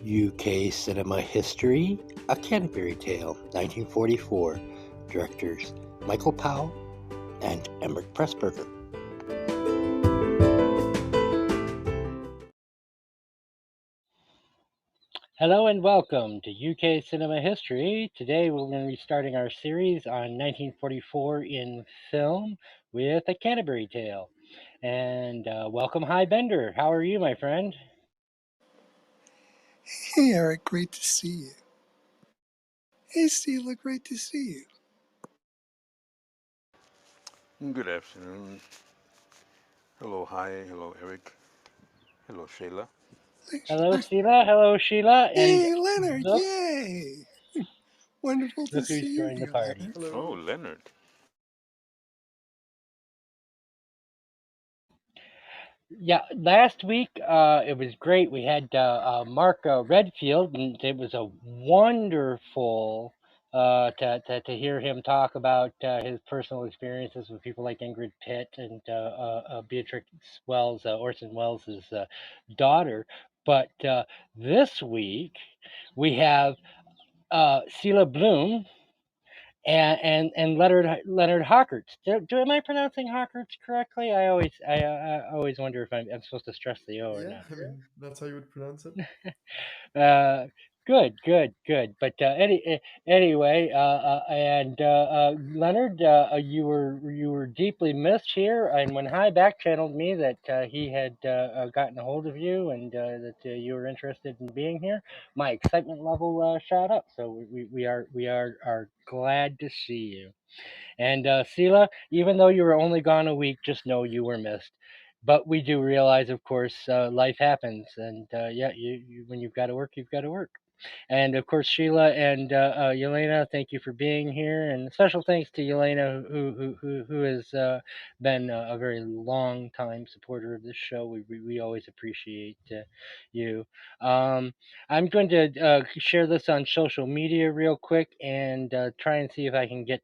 UK Cinema History, A Canterbury Tale, 1944. Directors Michael Powell and Emeric Pressburger. Hello and welcome to UK Cinema History. Today we're going to be starting our series on 1944 in film with A Canterbury Tale. And welcome, Hi Bender. How are you, my friend? Hey, Eric, great to see you. Hey, Stila, great to see you. Good afternoon. Hello, hi. Hello, Eric. Hello, Sheila. Hello, Stila. Hello, Sheila. Hey, And Leonard, look, yay! Wonderful to look who's see you joined the here, party. Leonard. Hello. Oh, Leonard. Yeah, last week it was great. We had Mark Redfield, and it was a wonderful to hear him talk about his personal experiences with people like Ingrid Pitt and Beatrix Wells, Orson Welles' daughter. But this week we have Sheila Bloom and Leonard Hawkerts. Am I pronouncing Hawkerts correctly? I always wonder if I'm supposed to stress the O or Yeah, not. I mean that's how you would pronounce it. Good. But anyway, and Leonard, you were deeply missed here. And when High back channeled me that he had gotten a hold of you and that you were interested in being here, my excitement level shot up. So we are glad to see you. And Sela, even though you were only gone a week, just know you were missed. But we do realize, of course, life happens, and yeah, when you've got to work, you've got to work. And of course, Sheila and Yelena, thank you for being here. And special thanks to Yelena, who has been a very long time supporter of this show. We always appreciate you. I'm going to share this on social media real quick and try and see if I can get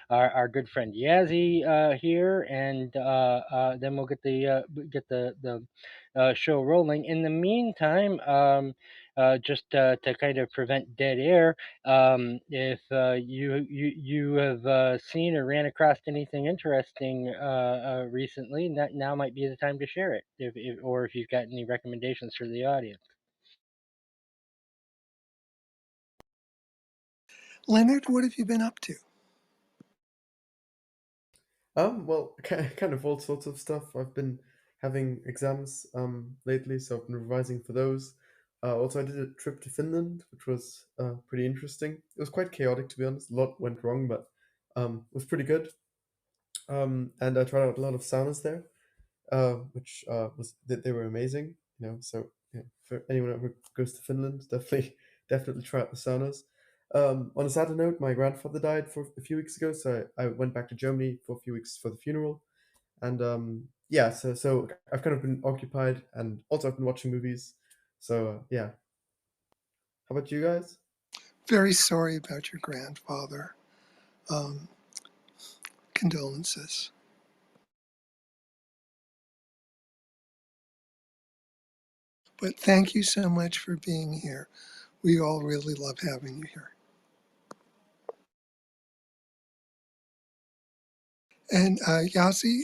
our good friend Yazzie here, and then we'll get the show rolling. In the meantime, just to kind of prevent dead air, if you have seen or ran across anything interesting recently, now might be the time to share it, or if you've got any recommendations for the audience. Leonard, what have you been up to? Well, kind of all sorts of stuff. I've been having exams lately, so I've been revising for those. Also, I did a trip to Finland, which was pretty interesting. It was quite chaotic, to be honest. A lot went wrong, but it was pretty good. And I tried out a lot of saunas there, which they were amazing. So yeah, for anyone who ever goes to Finland, definitely try out the saunas. On a sadder note, my grandfather died for a few weeks ago, so I went back to Germany for a few weeks for the funeral, and yeah, so I've kind of been occupied, and also I've been watching movies. So yeah, how about you guys? Very sorry about your grandfather. Condolences. But thank you so much for being here. We all really love having you here. And Yazzie,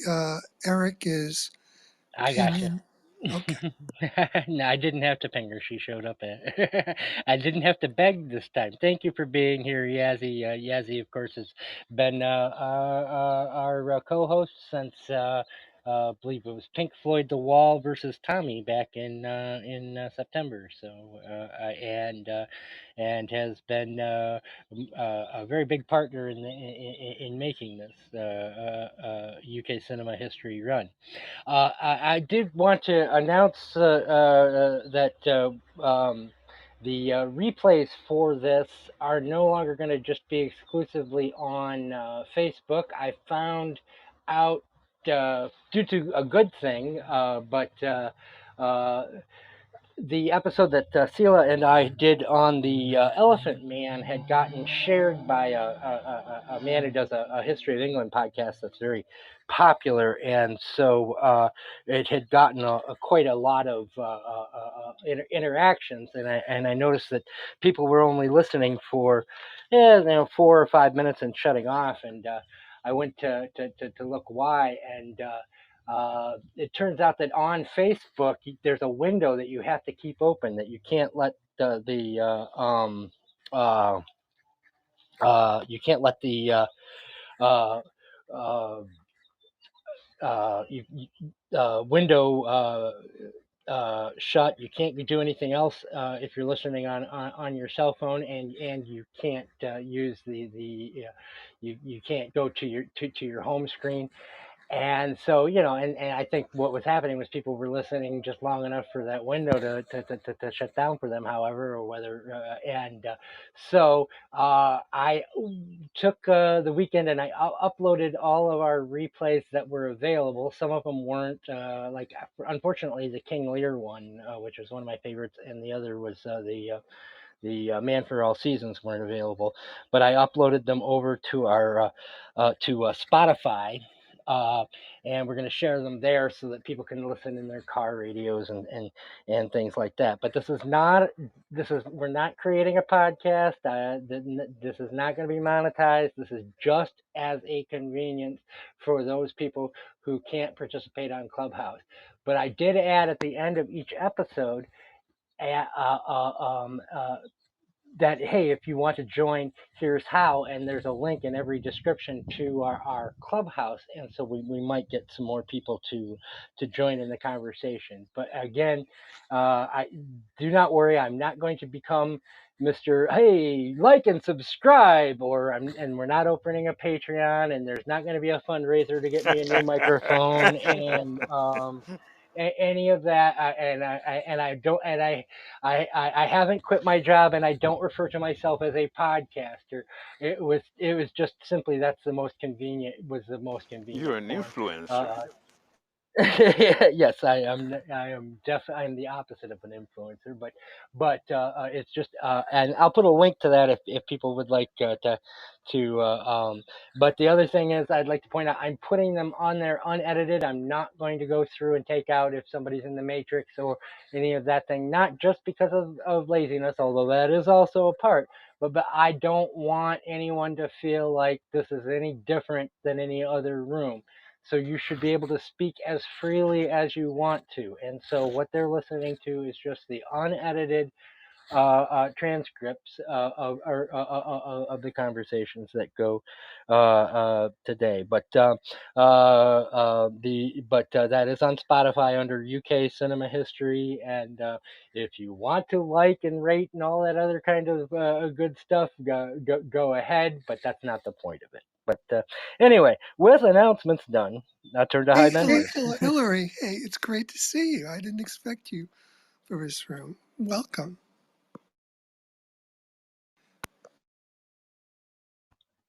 Eric is I pinging. gotcha. Okay. No, I didn't have to ping her. She showed up. I didn't have to beg this time. Thank you for being here, Yazzie. Yazzie, of course, has been our co-host since I believe it was Pink Floyd The Wall versus Tommy back in September. So and has been a very big partner in making this UK cinema history run. I did want to announce that the replays for this are no longer going to just be exclusively on Facebook. I found out due to a good thing, but the episode that Sela and I did on the Elephant Man had gotten shared by a man who does a History of England podcast that's very popular, and so it had gotten quite a lot of interactions, and I noticed that people were only listening for 4 or 5 minutes and shutting off, and I went to look why, and it turns out that on Facebook there's a window that you have to keep open, that you can't let uh, you can't let the uh, uh, window shut. You can't do anything else if you're listening on your cell phone, and you can't use you can't go to your home screen. And so, and I think what was happening was people were listening just long enough for that window to shut down for them, however, or whether, so I took the weekend and I uploaded all of our replays that were available. Some of them weren't, unfortunately, the King Lear one, which was one of my favorites, and the other was the Man for All Seasons weren't available, but I uploaded them over to our to Spotify, uh, and we're going to share them there so that people can listen in their car radios and things like that. But we're not creating a podcast. This is not going to be monetized. This is just as a convenience for those people who can't participate on Clubhouse. But I did add at the end of each episode that, hey, if you want to join, here's how, and there's a link in every description to our Clubhouse, and so we might get some more people to join in the conversation. But again, I do not worry, I'm not going to become Mr. Hey, like and subscribe, and we're not opening a Patreon, and there's not going to be a fundraiser to get me a new microphone, and any of that, I don't, and I haven't quit my job, and I don't refer to myself as a podcaster. It was just simply that's the most convenient You're an form. influencer. Yes, I am. I am the opposite of an influencer, but it's just and I'll put a link to that if people would like to. But the other thing is, I'd like to point out, I'm putting them on there unedited. I'm not going to go through and take out if somebody's in the matrix or any of that thing. Not just because of laziness, although that is also a part. But I don't want anyone to feel like this is any different than any other room. So you should be able to speak as freely as you want to. And so what they're listening to is just the unedited transcripts of the conversations that go today. But that is on Spotify under UK Cinema History. And if you want to like and rate and all that other kind of good stuff, go ahead. But that's not the point of it. But anyway, with announcements done, I turn to High Bender. Hillary, hey, it's great to see you. I didn't expect you for this room. Welcome.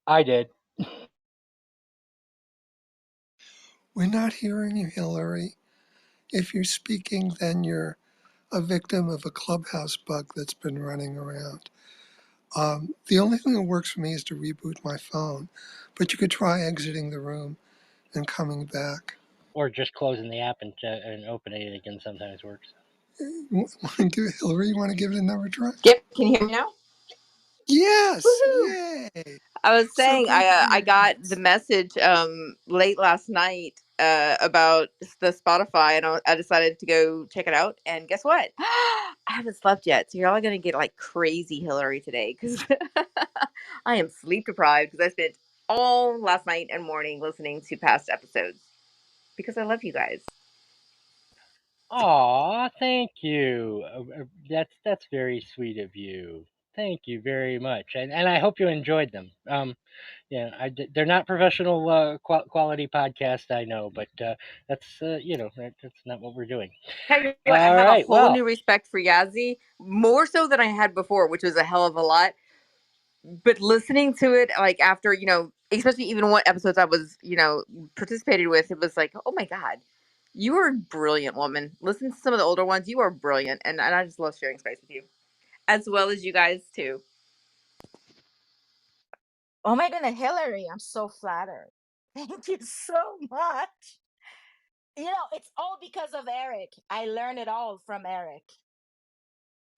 I did. We're not hearing you, Hillary. If you're speaking, then you're a victim of a Clubhouse bug that's been running around. The only thing that works for me is to reboot my phone, but you could try exiting the room and coming back. Or just closing the app and opening it again sometimes works. Want to do it, Hillary? You want to give it another try? Yep, can you hear me now? Yes! Woohoo! Yay! I was So saying great to hear I your got voice. the message late last night about the Spotify, and I decided to go check it out. And guess what? I haven't slept yet, so you're all gonna get like crazy Hillary today because I am sleep deprived because I spent all last night and morning listening to past episodes because I love you guys. Aw, thank you. That's very sweet of you. Thank you very much, and I hope you enjoyed them. Yeah, they're not professional quality podcasts, I know, but that's that's not what we're doing. Tell you what, I All have a right, whole well, new respect for Yazzie, more so than I had before, which was a hell of a lot. But listening to it, like after, especially even what episodes I was, participated with, it was like, oh my God, you are a brilliant woman. Listen to some of the older ones. You are brilliant. And I just love sharing space with you, as well as you guys too. Oh my goodness, Hillary, I'm so flattered. Thank you so much. It's all because of Eric. I learned it all from Eric.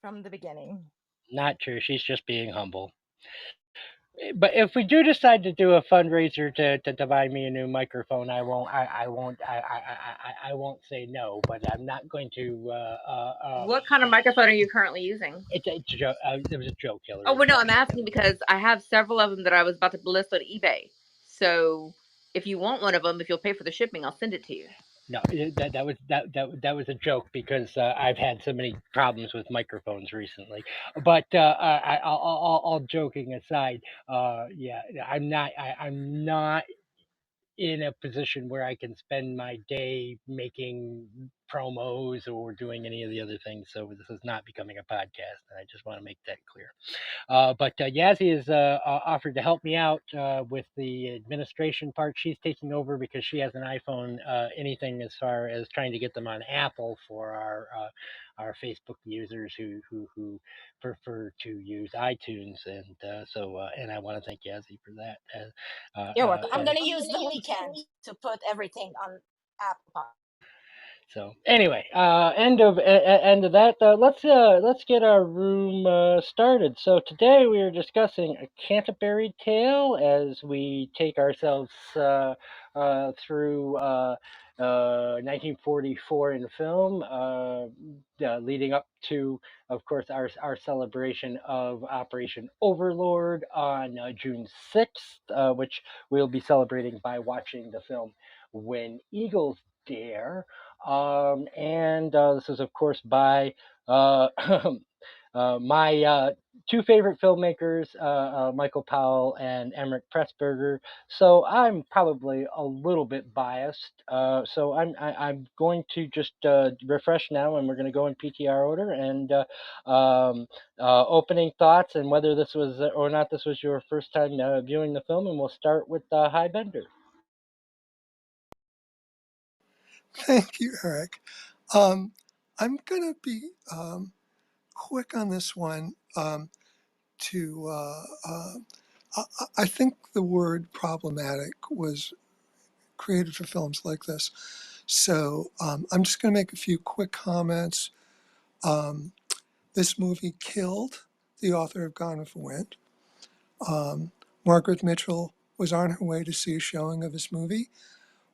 from the beginning. Not true. She's just being humble. But if we do decide to do a fundraiser to buy me a new microphone, I won't say no. But I'm not going to. What kind of microphone are you currently using? It was a joke, Hillary. Oh, well, no, I'm asking because I have several of them that I was about to list on eBay. So if you want one of them, if you'll pay for the shipping, I'll send it to you. No, that was a joke because I've had so many problems with microphones recently. But all joking aside, yeah, I'm not in a position where I can spend my day making promos or doing any of the other things. So this is not becoming a podcast, and I just want to make that clear. But Yazzie has offered to help me out with the administration part. She's taking over because she has an iPhone. Anything as far as trying to get them on Apple for our Facebook users who prefer to use iTunes, and and I want to thank Yazzie for that. You're welcome. I'm gonna use the weekend to put everything on Apple. So anyway, end of that. Let's get our room started. So today we are discussing a Canterbury Tale as we take ourselves through 1944 in film, leading up to, of course, our celebration of Operation Overlord on June 6th, which we'll be celebrating by watching the film When Eagles Dare. And this is, of course, by my two favorite filmmakers, Michael Powell and Emeric Pressburger. So I'm probably a little bit biased. So I'm going to just refresh now, and we're going to go in PTR order and opening thoughts and whether this was or not this was your first time viewing the film, and we'll start with High Bender. Thank you, Eric. I'm going to be quick on this one. I think the word problematic was created for films like this. So I'm just going to make a few quick comments. This movie killed the author of Gone with the Wind. Margaret Mitchell was on her way to see a showing of this movie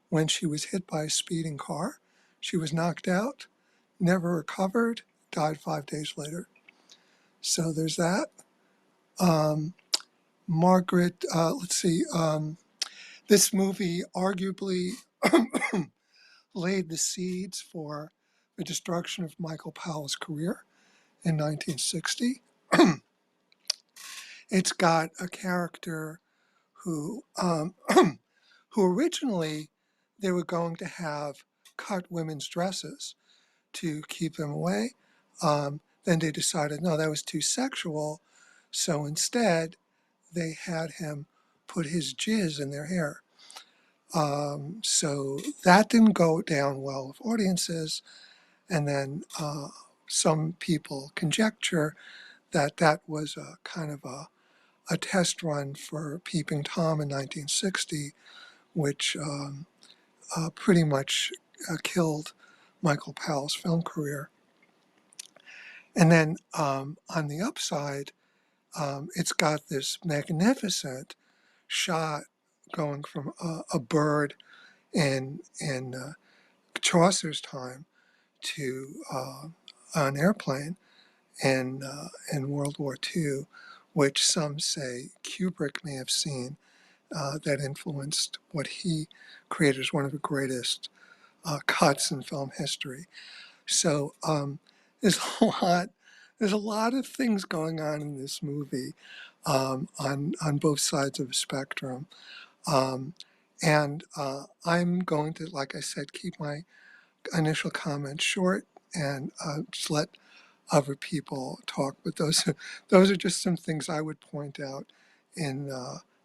when she was hit by a speeding car. She was knocked out, never recovered, died 5 days later. So there's that. Margaret, let's see, this movie arguably laid the seeds for the destruction of Michael Powell's career in 1960. It's got a character who who originally they were going to have cut women's dresses to keep them away. Then they decided, no, that was too sexual. So instead, they had him put his jizz in their hair. So that didn't go down well with audiences. And then some people conjecture that that was a kind of a test run for Peeping Tom in 1960, which pretty much killed Michael Powell's film career. And then on the upside, it's got this magnificent shot going from a bird in Chaucer's time to an airplane in World War II, which some say Kubrick may have seen, that influenced what he created as one of the greatest cuts in film history. So there's a lot of things going on in this movie on both sides of the spectrum. And I'm going to, like I said, keep my initial comments short and just let other people talk. But those are just some things I would point out in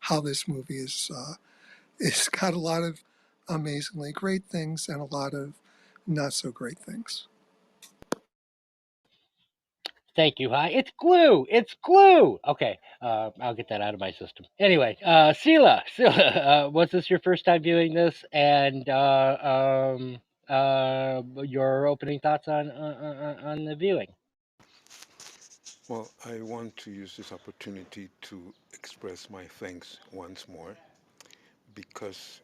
how this movie is. It's got a lot of amazingly great things and a lot of not so great things. Thank you, Hi. It's glue. It's glue. Okay, I'll get that out of my system. Anyway, Sela, was this your first time viewing this? And your opening thoughts on the viewing? Well, I want to use this opportunity to express my thanks once more because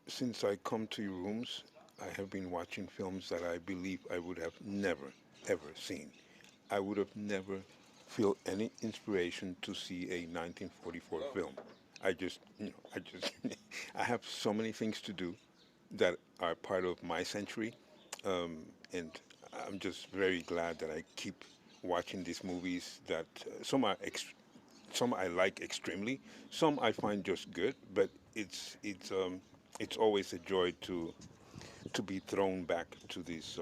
since I come to your rooms, I have been watching films that I believe I would have never, ever seen. I would have never feel any inspiration to see a 1944 film. I just, I have so many things to do that are part of my century, and I'm just very glad that I keep watching these movies. That some I like extremely, some I find just good, but it's always a joy to be thrown back to these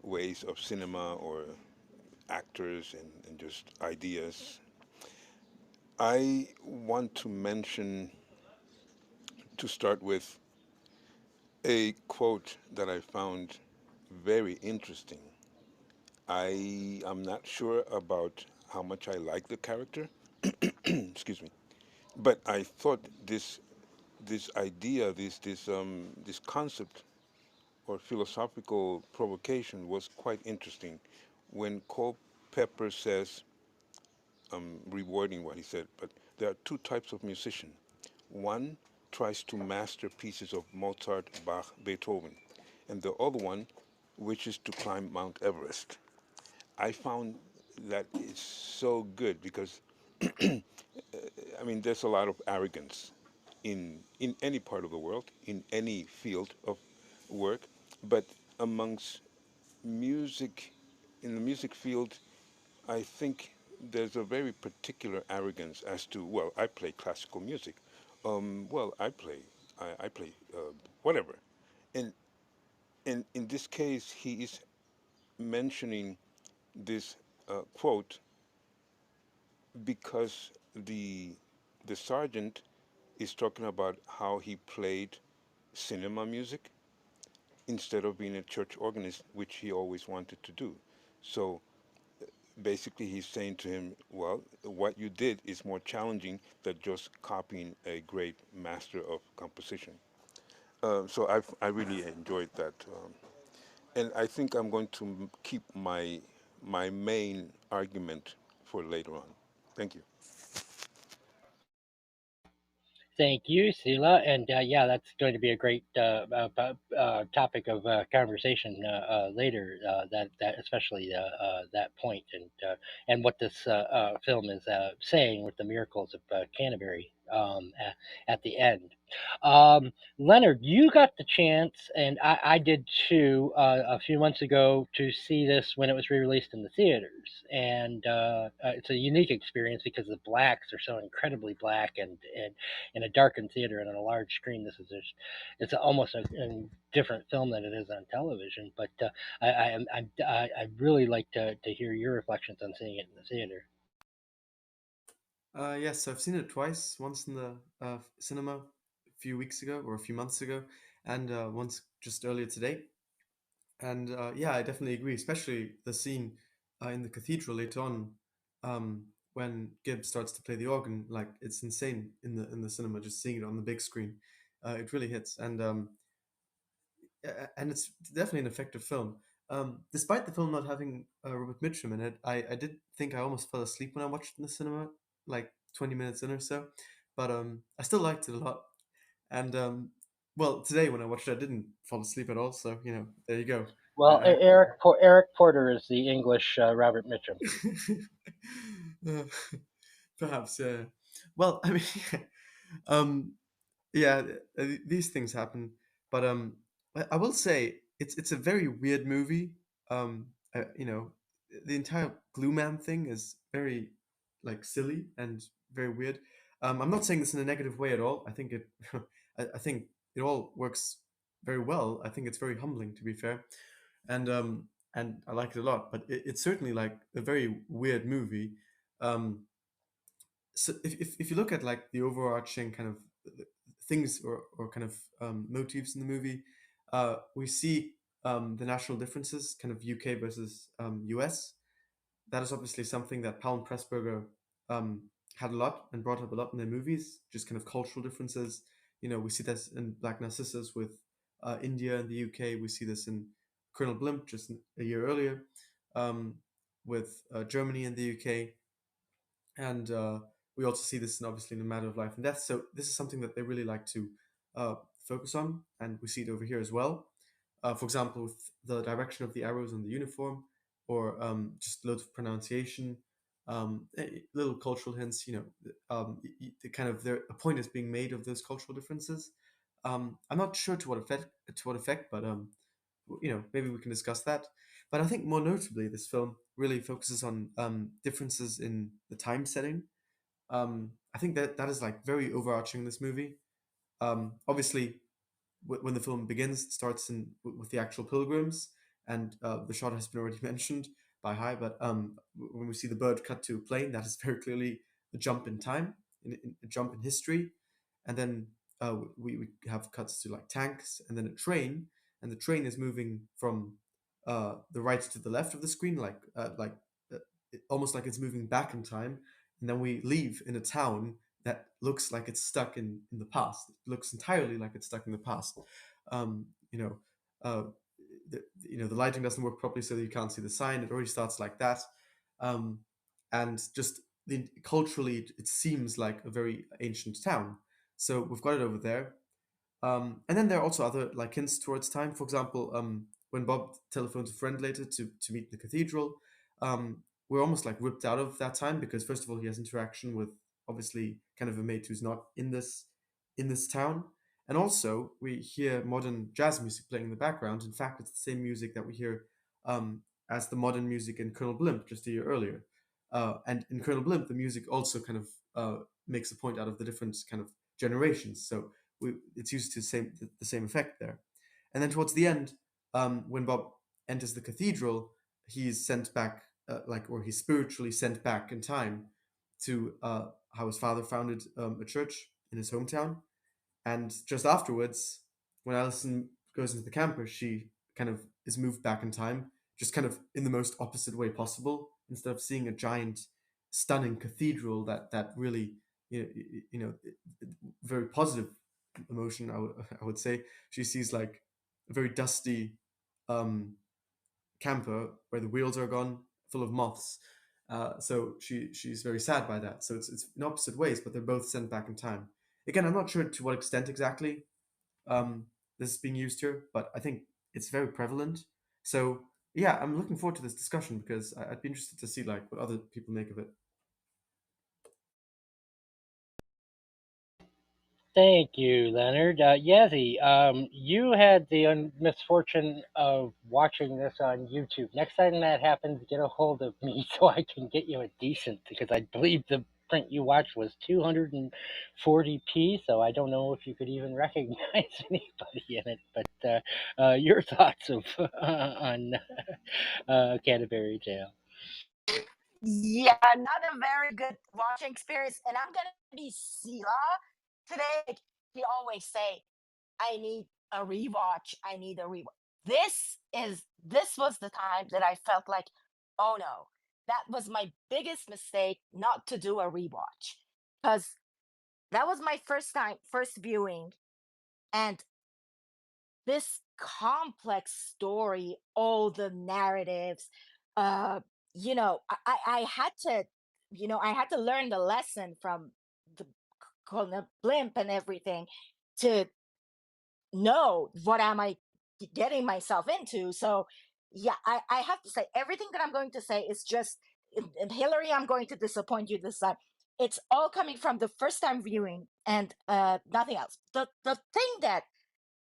ways of cinema or actors and just ideas. I want to mention, to start with, a quote that I found very interesting. I am not sure about how much I like the character, excuse me, but I thought this idea, this concept or philosophical provocation was quite interesting. When Cole Pepper says, I'm rewording what he said, but there are two types of musician. One tries to master pieces of Mozart, Bach, Beethoven, and the other one wishes to climb Mount Everest. I found that it's so good because I mean there's a lot of arrogance in any part of the world, in any field of work, but amongst music, in the music field, I think there's a very particular arrogance as to, well, I play classical music. Well, I play whatever. And, and in this case, he is mentioning this quote because the sergeant is talking about how he played cinema music instead of being a church organist, which he always wanted to do. So basically he's saying to him, well, what you did is more challenging than just copying a great master of composition. I really enjoyed that, and I think I'm going to keep my main argument for later on. Thank you. Thank you, Sila. And yeah, that's going to be a great topic of conversation later. That especially that point and what this film is saying with the miracles of Canterbury at the end. Leonard, you got the chance, and I did too, a few months ago to see this when it was re-released in the theaters, and it's a unique experience because the blacks are so incredibly black and in a darkened theater and on a large screen. This is just, it's almost a different film than it is on television. But I really like to hear your reflections on seeing it in the theater. Yes, I've seen it twice. Once in the cinema a few weeks ago or a few months ago, and once just earlier today. And yeah, I definitely agree, especially the scene in the cathedral later on, when Gibbs starts to play the organ. Like it's insane in the cinema, just seeing it on the big screen. It really hits, and it's definitely an effective film. Despite the film not having Robert Mitchum in it, I did think I almost fell asleep when I watched it in the cinema, like 20 minutes in or so. But I still liked it a lot. And well, today when I watched it, I didn't fall asleep at all. So there you go. Well, I, Eric Porter is the English Robert Mitchum. Uh, perhaps, yeah. Well, I mean, um, yeah, these things happen, but I will say it's a very weird movie. You know, the entire Glue Man thing is very like silly and very weird. I'm not saying this in a negative way at all. I think it, I think it all works very well. I think it's very humbling, to be fair, and I like it a lot. But it's certainly like a very weird movie. Um, so if you look at like the overarching kind of things or kind of motifs in the movie, we see the national differences, kind of UK versus US. That is obviously something that Powell and Pressburger um, had a lot and brought up a lot in their movies, just kind of cultural differences. We see this in Black Narcissus with India and the UK. We see this in Colonel Blimp just a year earlier. Um, with Germany and the UK, and we also see this in, obviously, in the matter of life and death. So this is something that they really like to uh, focus on, and we see it over here as well. For example, with the direction of the arrows on the uniform, or just loads of pronunciation, little cultural hints. The kind of a point is being made of those cultural differences. I'm not sure to what effect, but maybe we can discuss that. But I think more notably, this film really focuses on differences in the time setting. I think that is like very overarching in this movie. Obviously, when the film begins, it starts with the actual pilgrims, and the shot has been already mentioned by High. But when we see the bird cut to a plane, that is very clearly a jump in time, a jump in history. And then we have cuts to like tanks, and then a train, and the train is moving from the right to the left of the screen, uh, almost like it's moving back in time. And then we leave in a town that looks like it's stuck in the past. It looks entirely like it's stuck in the past. Um, you know, uh, the lighting doesn't work properly, so that you can't see the sign. It already starts like that, um, and just culturally, it seems like a very ancient town. So we've got it over there. And then there are also other like hints towards time. For example, when Bob telephones a friend later to meet in the cathedral, we're almost like ripped out of that time, because first of all, he has interaction with, obviously, kind of a mate who's not in this town, and also we hear modern jazz music playing in the background. In fact, it's the same music that we hear as the modern music in Colonel Blimp just a year earlier. And in Colonel Blimp, the music also kind of makes a point out of the different kind of generations. So it's used to the same effect there. And then towards the end, when Bob enters the cathedral, he's sent back, or he's spiritually sent back in time to how his father founded a church in his hometown. And just afterwards, when Alison goes into the camper, she kind of is moved back in time, just kind of in the most opposite way possible. Instead of seeing a giant, stunning cathedral that really, very positive emotion, I would say, she sees like a very dusty um, camper where the wheels are gone, full of moths. So she's very sad by that. So it's in opposite ways, but they're both sent back in time. Again, I'm not sure to what extent exactly um, this is being used here, but I think it's very prevalent. So yeah, I'm looking forward to this discussion, because I'd be interested to see like what other people make of it. Thank you, Leonard. Yazzie, you had the misfortune of watching this on YouTube. Next time that happens, get a hold of me so I can get you a decent, because I believe the print you watched was 240p, so I don't know if you could even recognize anybody in it. But your thoughts on Canterbury Tale? Yeah, not a very good watching experience. And I'm gonna be Sila today. Like, he always say, I need a rewatch. I need a rewatch. This was the time that I felt like, oh no, that was my biggest mistake not to do a rewatch. Because that was my first viewing, and this complex story, all the narratives, uh, I had to, I had to learn the lesson from the Colonel Blimp and everything to know what am I getting myself into. So yeah, I have to say everything that I'm going to say is just, and Hillary, I'm going to disappoint you this time. It's all coming from the first time viewing, and nothing else. The thing that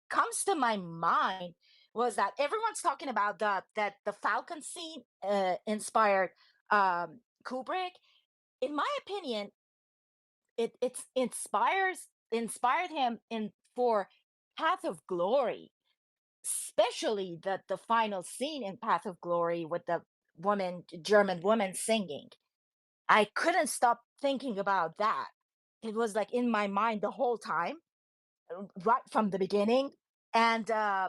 comes to my mind was that everyone's talking about the Falcon scene inspired Kubrick. In my opinion, it's inspired him in for Path of Glory, especially the final scene in Path of Glory with the German woman singing. I couldn't stop thinking about that. It was like in my mind the whole time, right from the beginning. And th- uh,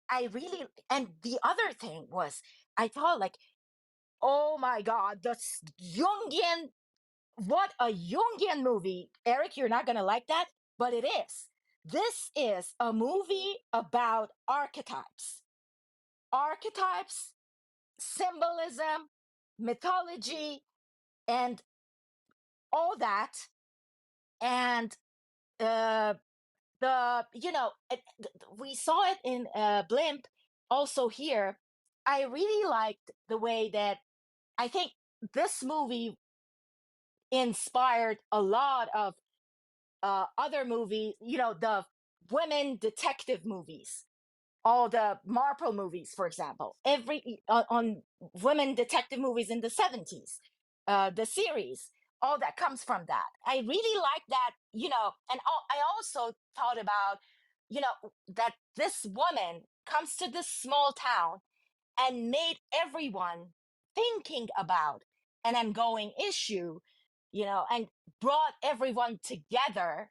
I really, and the other thing was, I thought like, oh my god, Jungian, what a Jungian movie. Eric, you're not gonna like that, but it is. This is a movie about archetypes. Archetypes symbolism, mythology, and all that. And uh, we saw it in Blimp, also here. I really liked the way that I think this movie inspired a lot of other movies, the women detective movies, all the Marple movies, for example, every on women detective movies in the 70s, the series, all that comes from that. I really like that, and I also thought about, that this woman comes to this small town and made everyone thinking about an ongoing issue, and brought everyone together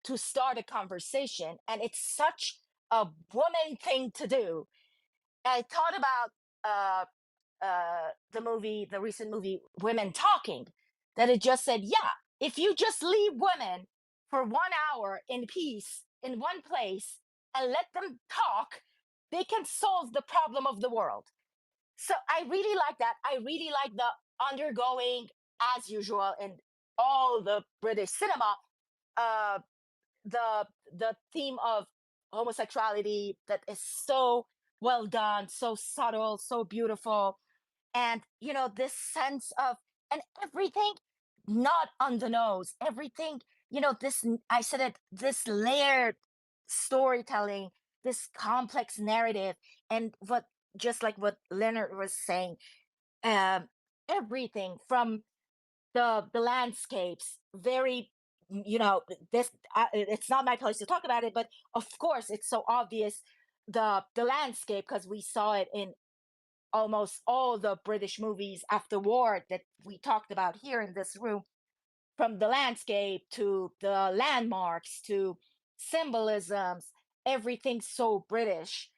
to start a conversation. And it's such a woman thing to do. I thought about the recent movie Women Talking, that it just said, yeah, if you just leave women for 1 hour in peace in one place and let them talk, they can solve the problem of the world. So I really like that. I really like the undergoing, as usual, in all the British cinema, uh, the the theme of homosexuality that is so well done, so subtle, so beautiful, and this sense of, and everything not on the nose, everything, I said it, this layered storytelling, this complex narrative, and what, just like what Leonard was saying, um everything from the landscapes, very, this, it's not my place to talk about it, but of course it's so obvious, the landscape, because we saw it in almost all the British movies after war that we talked about here in this room, from the landscape to the landmarks to symbolisms, everything so British.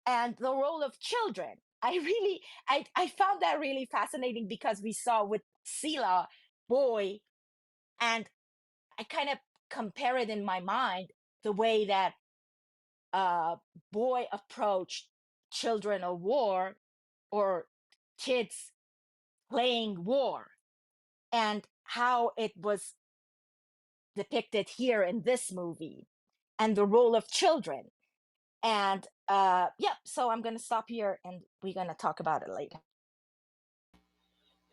And the role of children. I found that really fascinating, because we saw with Sela, boy, and I kind of compare it in my mind, the way that uh boy approached children of war, or kids playing war, and how it was depicted here in this movie, and the role of children. And yeah, so I'm going to stop here, and we're going to talk about it later.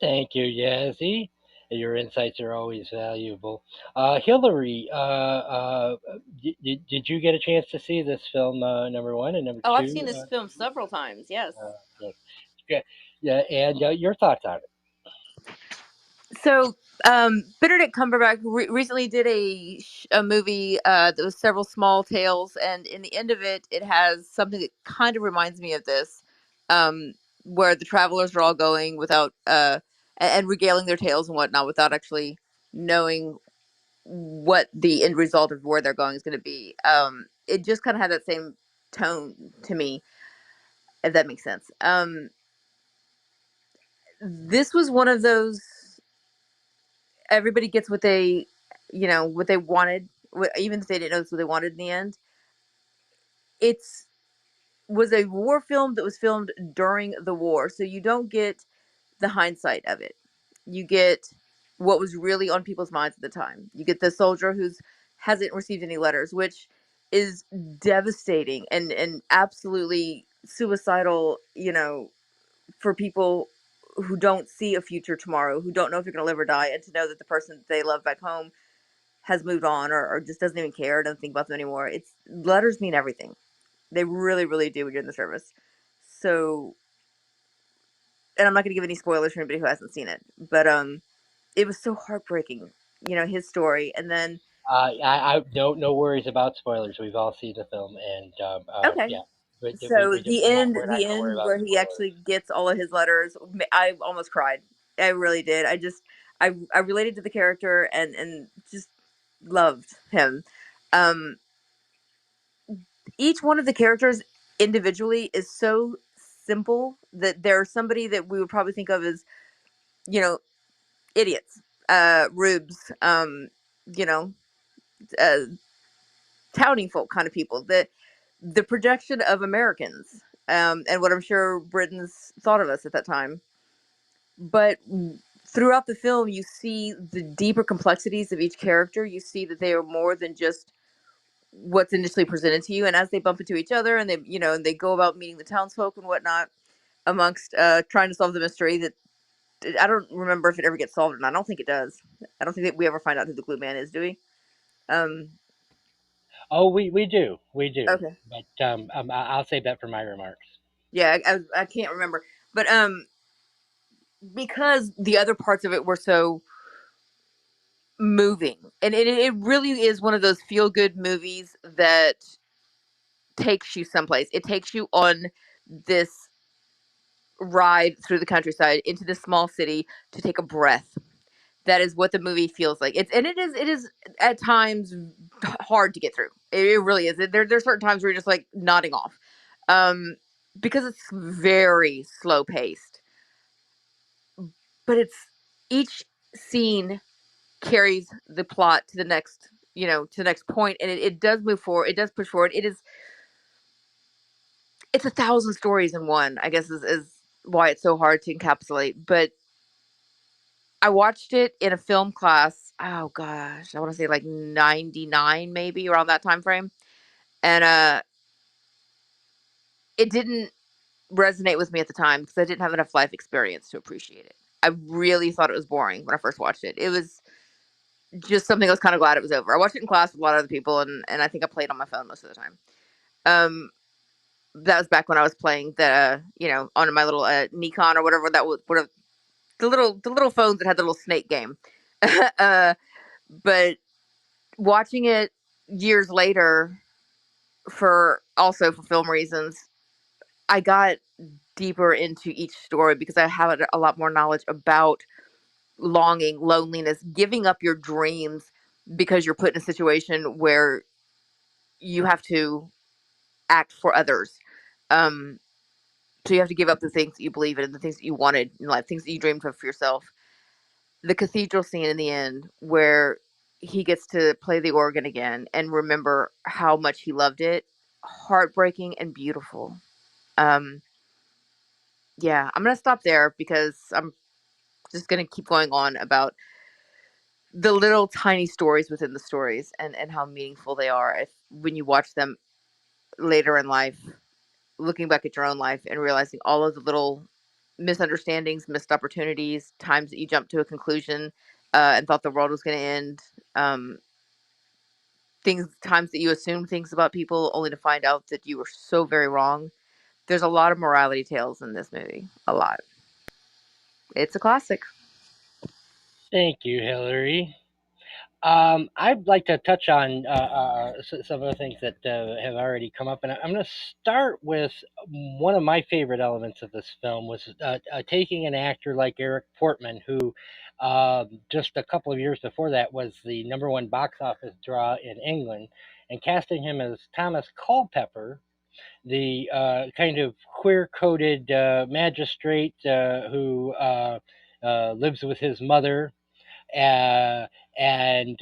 Thank you, Yazzie. Your insights are always valuable. Hillary, did you get a chance to see this film, number one, and number Oh, I've seen two? this film several times. Yes. Yes. Yeah, and your thoughts on it? So, Benedict Cumberbatch recently did a movie that was several small tales, and in the end of it, it has something that kind of reminds me of this, um, where the travelers are all going without and regaling their tales and whatnot without actually knowing what the end result of where they're going is going to be. It just kind of had that same tone to me, if that makes sense. This was one of those, everybody gets what they, what they wanted, even if they didn't know that's what they wanted in the end. It's was a war film that was filmed during the war, so you don't get the hindsight of it. You get what was really on people's minds at the time. You get the soldier who's hasn't received any letters, which is devastating and absolutely suicidal, for people who don't see a future tomorrow, who don't know if you're going to live or die, and to know that the person that they love back home has moved on, or just doesn't even care, doesn't think about them anymore. It's letters mean everything. They really, really do when you're in the service. So, and I'm not going to give any spoilers for anybody who hasn't seen it, but it was so heartbreaking, his story, and then I no worries about spoilers. We've all seen the film, and okay. yeah, So we're not the going to worry end about where he spoilers. actually gets all of his letters, I almost cried. I really did. I related to the character and just loved him. Um, each one of the characters individually is so simple that they're somebody that we would probably think of as, you know, idiots, rubes, you know, uh, touting folk kind of people. The projection of Americans and what I'm sure Britons thought of us at that time. But throughout the film, you see the deeper complexities of each character. You see that they are more than just what's initially presented to you. And as they bump into each other, and they, and they go about meeting the townsfolk and whatnot, amongst trying to solve the mystery that I don't remember if it ever gets solved or not. I don't think it does. I don't think that we ever find out who the glue man is, do we? Um, Oh, we do, okay. but I'll save that for my remarks. Yeah, I can't remember, but because the other parts of it were so moving, and it really is one of those feel good movies that takes you someplace. It takes you on this ride through the countryside into this small city to take a breath. That is what the movie feels like. It is at times hard to get through. It really is. There's certain times where you're just like nodding off, um, because it's very slow paced. But it's each scene carries the plot to the next, to the next point, and it does move forward. It does push forward. It's 1,000 stories in one. I guess is why it's so hard to encapsulate. But I watched it in a film class. Oh gosh, I want to say like 99, maybe around that time frame, and it didn't resonate with me at the time because I didn't have enough life experience to appreciate it. I really thought it was boring when I first watched it. It was just something I was kind of glad it was over. I watched it in class with a lot of other people, and I think I played on my phone most of the time. Um, that was back when I was playing the on my little Nikon or whatever that was, whatever the little phones that had the little snake game. uh, but watching it years later for film reasons, I got deeper into each story because I have a lot more knowledge about longing, loneliness, giving up your dreams because you're put in a situation where you have to act for others. Um, so you have to give up the things that you believe in, the things that you wanted in life, things that you dreamed of for yourself. The cathedral scene in the end, where he gets to play the organ again and remember how much he loved it, heartbreaking and beautiful. Um, yeah, I'm gonna stop there because I'm just gonna keep going on about the little tiny stories within the stories and how meaningful they are when you watch them later in life, looking back at your own life and realizing all of the little misunderstandings, missed opportunities, times that you jumped to a conclusion and thought the world was going to end. Um, times that you assumed things about people only to find out that you were so very wrong. There's a lot of morality tales in this movie. A lot. It's a classic. Thank you, Hillary. I'd like to touch on some of the things that have already come up, and I'm going to start with one of my favorite elements of this film was taking an actor like Eric Portman, who just a couple of years before that was the #1 box office draw in England, and casting him as Thomas Culpepper, the kind of queer-coded magistrate who lives with his mother uh, and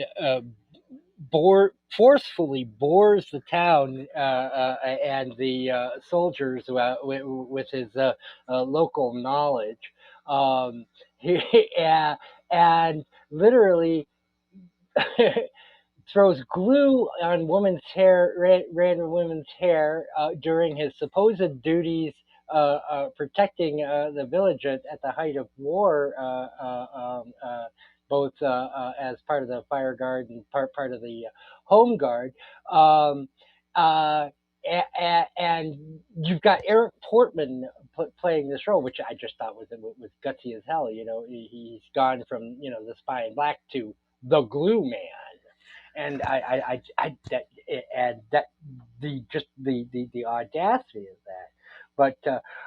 forcefully bores the town and the soldiers with his local knowledge. He, and literally throws glue on women's hair, random women's hair, during his supposed duties protecting the village at the height of war, both as part of the fire guard and part of the home guard. Um, uh, and you've got Eric Portman playing this role, which I just thought was gutsy as hell. He's gone from the Spy in Black to the Glue Man, and that the just the audacity of that. But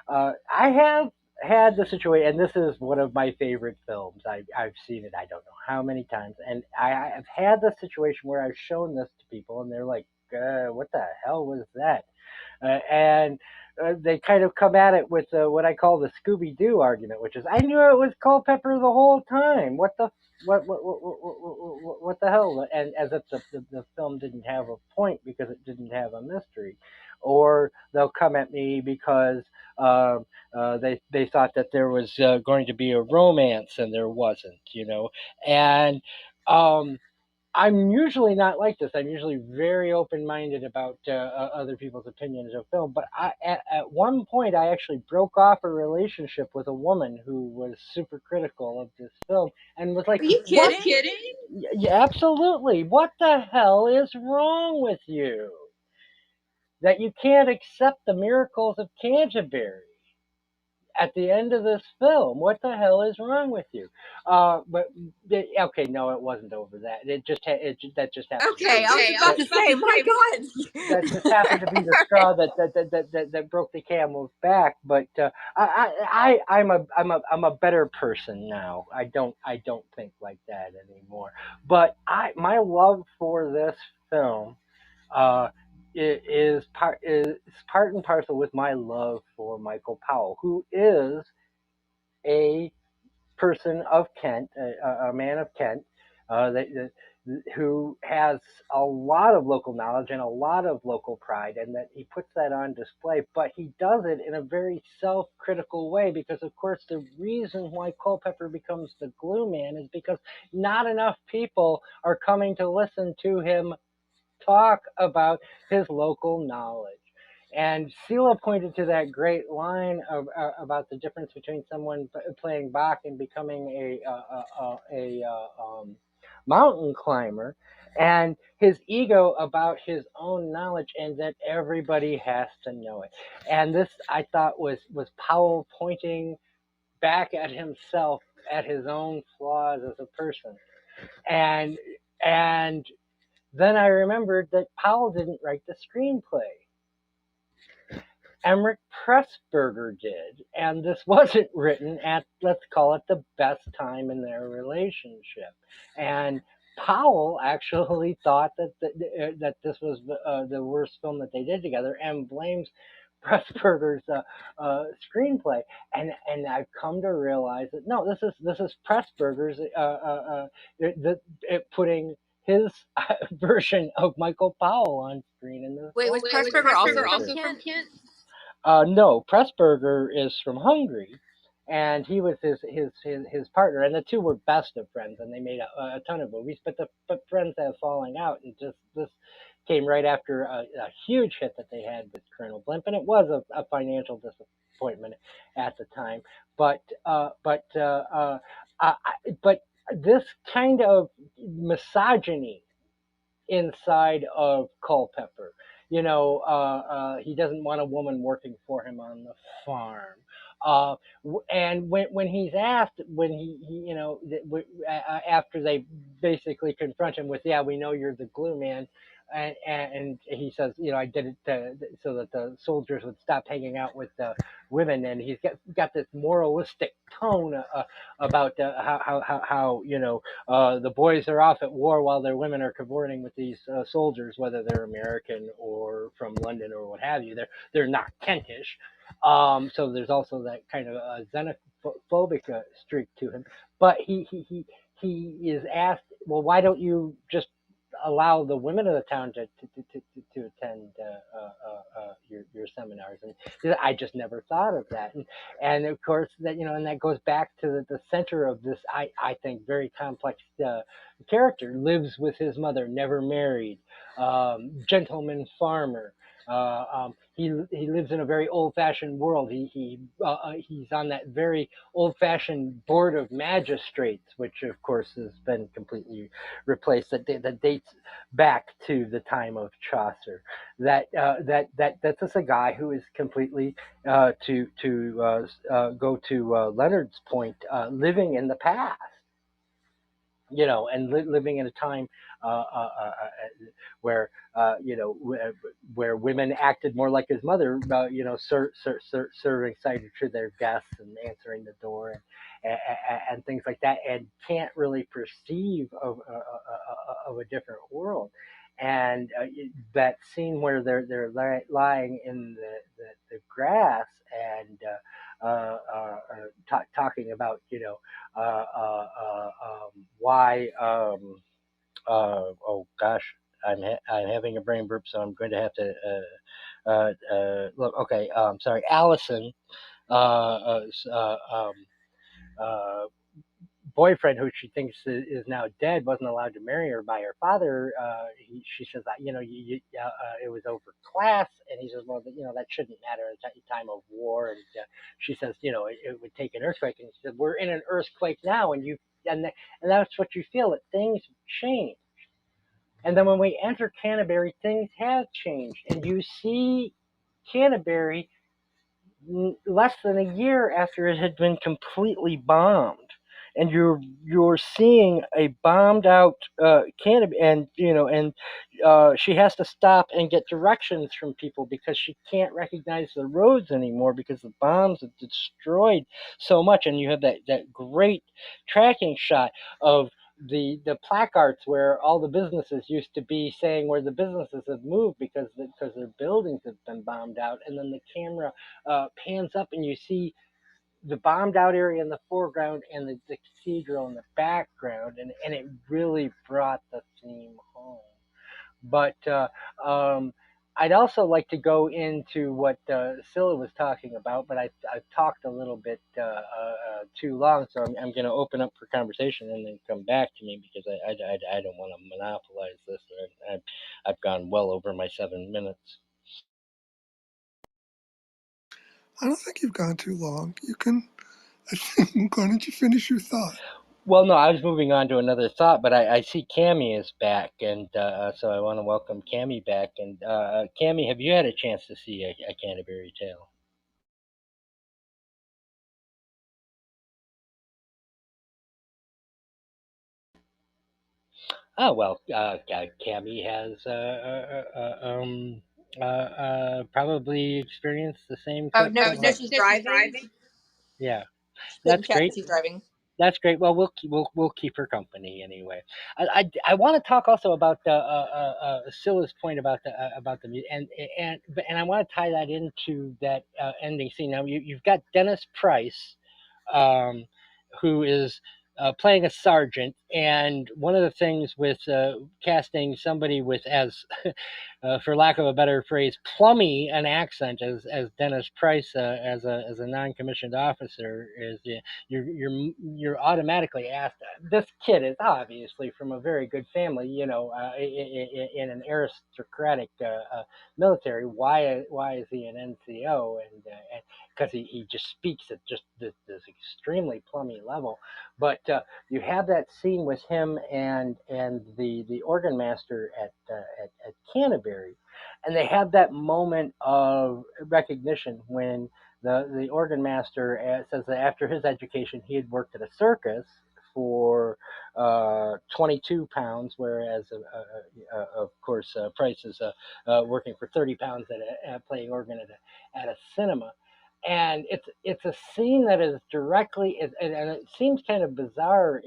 I have had the situation, and this is one of my favorite films. I've seen it I don't know how many times, and I've had the situation where I've shown this to people, and they're like, "What the hell was that?" And they kind of come at it with what I call the Scooby Doo argument, which is, "I knew it was Culpepper the whole time. What the hell?" And as if the film didn't have a point because it didn't have a mystery, or they'll come at me because they thought that there was going to be a romance and there wasn't, and um, I'm usually not like this. I'm usually very open-minded about other people's opinions of film. But at one point, I actually broke off a relationship with a woman who was super critical of this film and was like, Are you "What? kidding? Yeah, absolutely. What the hell is wrong with you that you can't accept the miracles of Canterbury at the end of this film? What the hell is wrong with you?" But okay, no, it wasn't over that. That just happened to Okay, be I was about to say, my God. that just happened to be the straw that broke the camel's back. But I'm a better person now. I don't think like that anymore. But my love for this film uh, is part and parcel with my love for Michael Powell, who is a person of Kent, a man of Kent, who has a lot of local knowledge and a lot of local pride, and that he puts that on display. But he does it in a very self-critical way because, of course, the reason why Culpepper becomes the glue man is because not enough people are coming to listen to him talk about his local knowledge. And Sela pointed to that great line about the difference between someone playing Bach and becoming a mountain climber, and his ego about his own knowledge, and that everybody has to know it. And this, I thought, was Powell pointing back at himself, at his own flaws as a person, and and then I remembered that Powell didn't write the screenplay. Emeric Pressburger did, and this wasn't written at, let's call it, the best time in their relationship. And Powell actually thought that this was the worst film that they did together, and blames Pressburger's screenplay. And I've come to realize that no, this is Pressburger's putting his version of Michael Powell on screen in this Wait, was film. Pressburger also from Kent? No, Pressburger is from Hungary, and he was his partner, and the two were best of friends, and they made a ton of movies. But friends have falling out, and just this came right after a huge hit that they had with Colonel Blimp, and it was a financial disappointment at the time. But this kind of misogyny inside of Culpepper. He doesn't want a woman working for him on the farm. And when he's asked, when he after they basically confront him with, yeah, we know you're the glue man, and he says, I did it so that the soldiers would stop hanging out with women, and he's got this moralistic tone about how the boys are off at war while their women are cavorting with these soldiers, whether they're American or from London or what have you. They're not Kentish, so there's also that kind of xenophobic streak to him. But he is asked, well, why don't you just allow the women of the town to attend your seminars? And I just never thought of that. And of course that, and that goes back to the center of this, I think, very complex character. Lives with his mother, never married, gentleman farmer. He lives in a very old-fashioned world. He's on that very old-fashioned board of magistrates, which of course has been completely replaced. That dates back to the time of Chaucer. That's just a guy who is completely to go to Leonard's point, living in the past, and living in a time uh, uh, uh, where where women acted more like his mother, serving cider to their guests and answering the door and things like that, and can't really perceive of a different world. And that scene where they're lying in the grass and talking about why oh gosh, I'm having a brain burp, so I'm going to have to look, okay, sorry, Allison, um, uh, boyfriend, who she thinks is now dead, wasn't allowed to marry her by her father. She says that it was over class, and he says, well, that shouldn't matter at a time of war. And she says, it would take an earthquake, and he said, we're in an earthquake now, and that's what you feel, that things change. And then when we enter Canterbury, things have changed, and you see Canterbury less than a year after it had been completely bombed, and you're seeing a bombed out Canterbury, and she has to stop and get directions from people because she can't recognize the roads anymore because the bombs have destroyed so much. And you have that great tracking shot of the placards where all the businesses used to be, saying where the businesses have moved because their buildings have been bombed out, and then the camera pans up and you see the bombed out area in the foreground and the cathedral in the background, and it really brought the theme home. But I'd also like to go into what Scylla was talking about, but I've talked a little bit too long, so I'm going to open up for conversation and then come back to me because I don't want to monopolize this. I've gone well over my 7 minutes. I don't think you've gone too long. You can. Why don't you finish your thought? Well, no, I was moving on to another thought, but I see Cammie is back, and so I want to welcome Cammie back. And Cammie, have you had a chance to see a Canterbury Tale? Oh well, Cammie has probably experienced the same Oh trip no, that no, she's driving. yeah, She couldn't that's chat great. because she's driving. That's great. Well, we'll keep her company anyway. I want to talk also about Scylla's point about the music, and I want to tie that into that ending scene. Now you've got Dennis Price, um, who is playing a sergeant, and one of the things with casting somebody with as for lack of a better phrase, plummy an accent as Dennis Price as a non-commissioned officer is you're automatically asked. This kid is obviously from a very good family, in an aristocratic military. Why is he an NCO? And because he just speaks at just this extremely plummy level. But you have that scene with him and the organ master at Canterbury, and they have that moment of recognition when the organ master says that after his education he had worked at a circus for £22, whereas of course Price is working for £30 at playing organ at a cinema. And it's a scene that is directly, and it seems kind of bizarre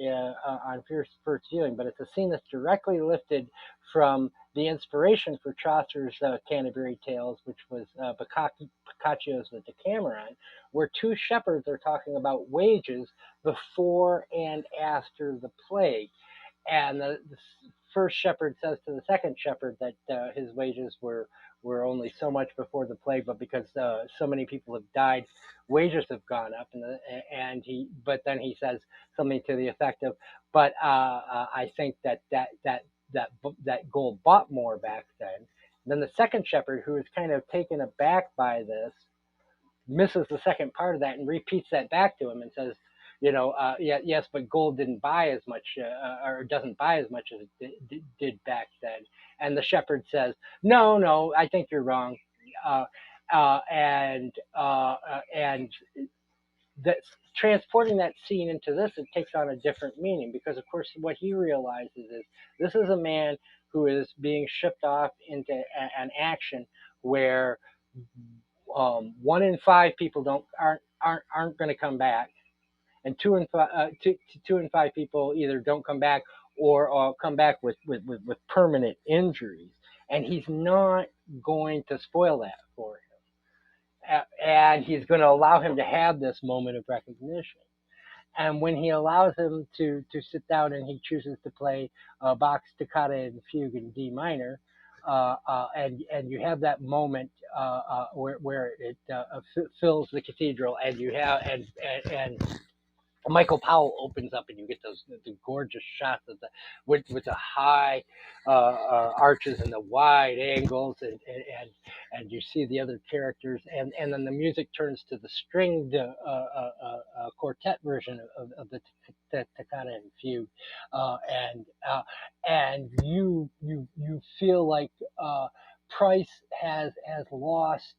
on first viewing, but it's a scene that's directly lifted from the inspiration for Chaucer's Canterbury Tales, which was Boccaccio's The Decameron, where two shepherds are talking about wages before and after the plague. And the first shepherd says to the second shepherd that his wages were only so much before the plague, but because so many people have died, wages have gone up. But then he says something to the effect of, "But I think that gold bought more back then." And then the second shepherd, who is kind of taken aback by this, misses the second part of that and repeats that back to him and says, yes, but gold didn't buy as much, or doesn't buy as much as it did back then. And the shepherd says, no, I think you're wrong. And that transporting that scene into this, it takes on a different meaning because, of course, what he realizes is this is a man who is being shipped off into an action where 1 in 5 people aren't going to come back, and 2 in 5 people either don't come back or come back with permanent injuries, and he's not going to spoil that for him, and he's going to allow him to have this moment of recognition. And when he allows him to sit down and he chooses to play Bach's Toccata and Fugue in D minor, and you have that moment where it fills the cathedral, and you have and Michael Powell opens up, and you get those the gorgeous shots of the with the high arches and the wide angles, and you see the other characters, and then the music turns to the stringed quartet version of the toccata and fugue, and you feel like Price has lost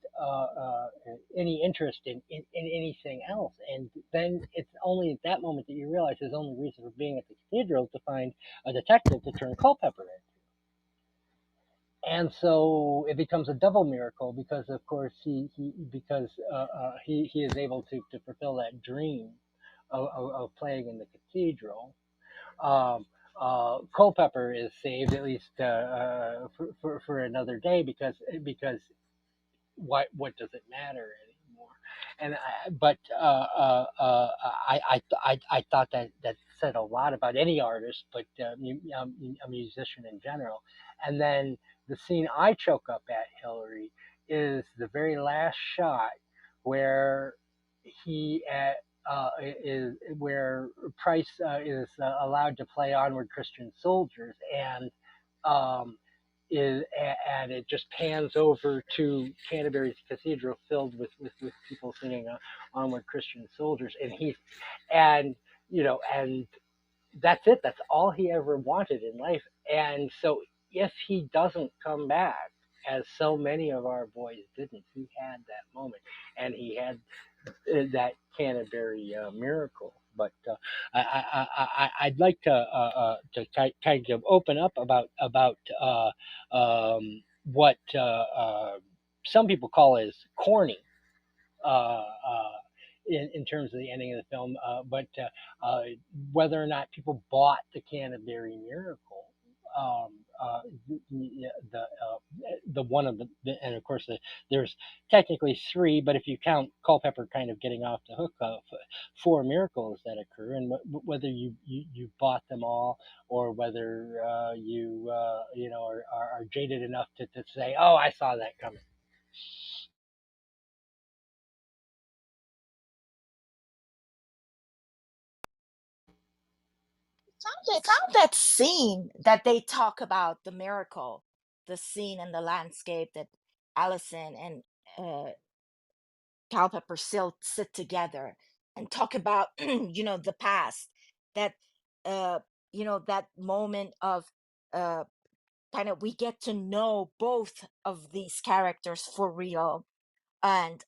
any interest in anything else, and then it's only at that moment that you realize his only reason for being at the cathedral is to find a detective to turn Culpepper in. And so it becomes a double miracle because, of course, he is able to fulfill that dream of playing in the cathedral. Um, Culpepper is saved at least for another day because what does it matter anymore? And I thought that said a lot about any artist, but a musician in general. And then the scene I choke up at, Hillary, is the very last shot where he is where Price is allowed to play Onward Christian Soldiers, and um, and it just pans over to Canterbury's cathedral filled with people singing Onward Christian Soldiers, and and that's it. That's all he ever wanted in life. And so if he doesn't come back, as so many of our boys didn't, he had that moment, and he had that Canterbury miracle. But I'd like to kind of open up about what some people call as corny in terms of the ending of the film, but whether or not people bought the Canterbury Miracle. Um, the one of and of course there's technically three, but if you count Culpepper kind of getting off the hook, four miracles that occur, and whether you bought them all, or whether you know are jaded enough to say, oh, I saw that coming. Found that scene that they talk about the miracle, the scene and the landscape that Allison and uh, Culpepper still sit together and talk about, the past. That, uh, that moment of uh, kind of we get to know both of these characters for real, and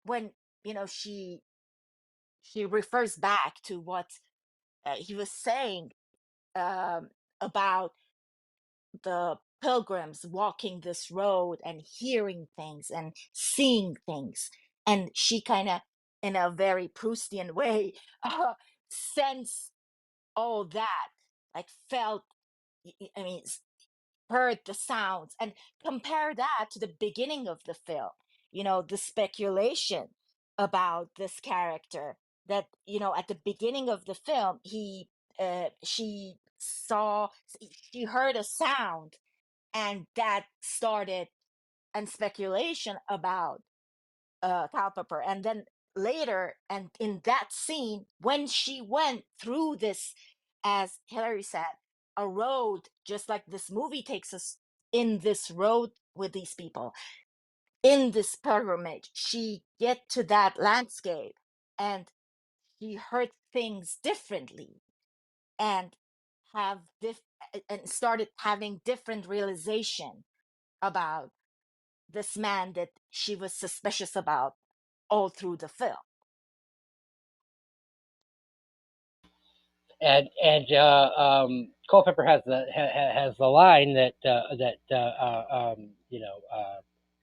when she refers back to what he was saying um, about the pilgrims walking this road and hearing things and seeing things. And she kind of, in a very Proustian way, sensed all that, like felt, I mean, heard the sounds, and compare that to the beginning of the film, the speculation about this character, that at the beginning of the film she heard a sound, and that started and speculation about Culpepper. And then later, and in that scene, when she went through this, as Hillary said, a road, just like this movie takes us in this road with these people, in this pilgrimage, she get to that landscape, and she heard things differently, and have and started having different realization about this man that she was suspicious about all through the film. Culpepper has has the line that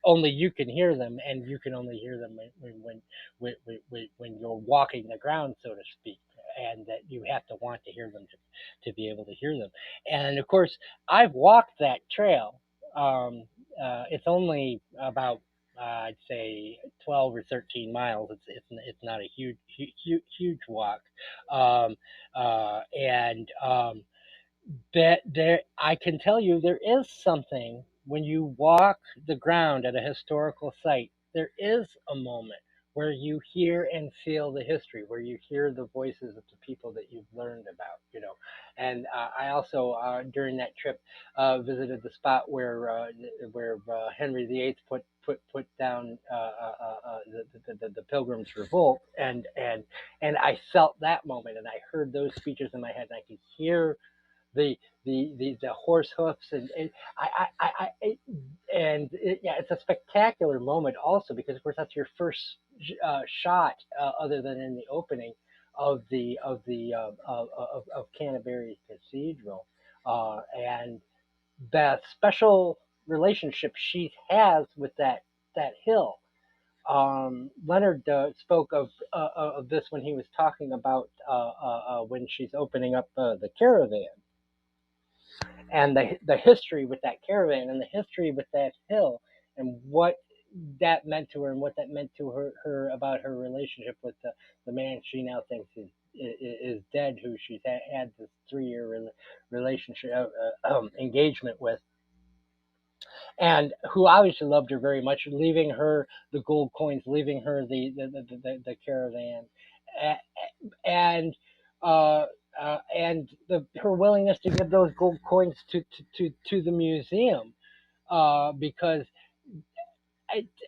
only you can hear them, and you can only hear them when you're walking the ground, so to speak, and that you have to want to hear them to be able to hear them. And of course, I've walked that trail. It's only about I'd say 12 or 13 miles. It's not a huge walk, and that there I can tell you there is something when you walk the ground at a historical site, there is a moment where you hear and feel the history, where you hear the voices of the people that you've learned about, And I also, during that trip, visited the spot where Henry VIII put down the Pilgrims' Revolt, and I felt that moment, and I heard those speeches in my head, and I could hear the the horse hoofs, and yeah, it's a spectacular moment also because of course that's your first shot, other than in the opening of Canterbury Cathedral, and the special relationship she has with that hill. Leonard spoke of this when he was talking about when she's opening up the caravan, and the history with that caravan and the history with that hill, and what that meant to her, and what that meant to her about her relationship with the man she now thinks is dead, who she's had this 3-year relationship engagement with, and who obviously loved her very much, leaving her the gold coins, leaving her the caravan, and her willingness to give those gold coins to the museum, because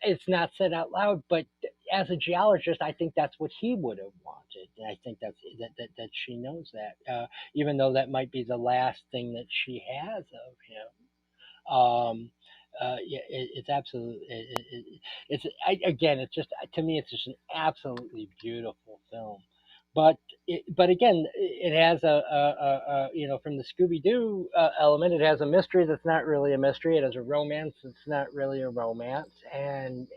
it's not said out loud, but as a geologist, I think that's what he would have wanted. And I think that she knows that, even though that might be the last thing that she has of him. Yeah, it's absolutely, again, it's just, to me, it's just an absolutely beautiful film. But again, it has from the Scooby Doo element, it has a mystery that's not really a mystery. It has a romance that's not really a romance, and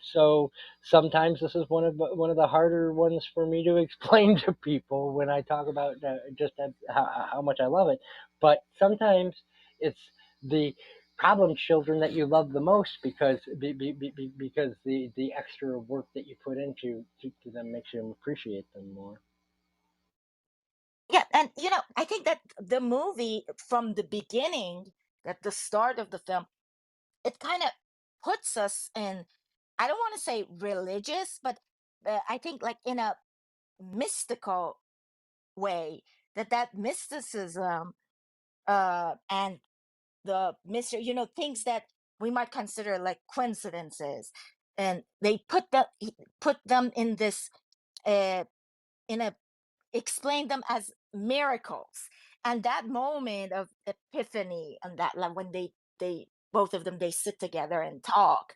so sometimes this is one of the harder ones for me to explain to people when I talk about just how much I love it. But sometimes it's the problem children that you love the most, because because the extra work that you put into to them makes you appreciate them more. Yeah, and I think that the movie from the beginning, at the start of the film, it kind of puts us in, I don't want to say religious, but I think like in a mystical way, that mysticism, and the mystery, things that we might consider like coincidences, and they put them in this, uh in a explain them as miracles. And that moment of epiphany, and that, like, when they both of them, they sit together and talk,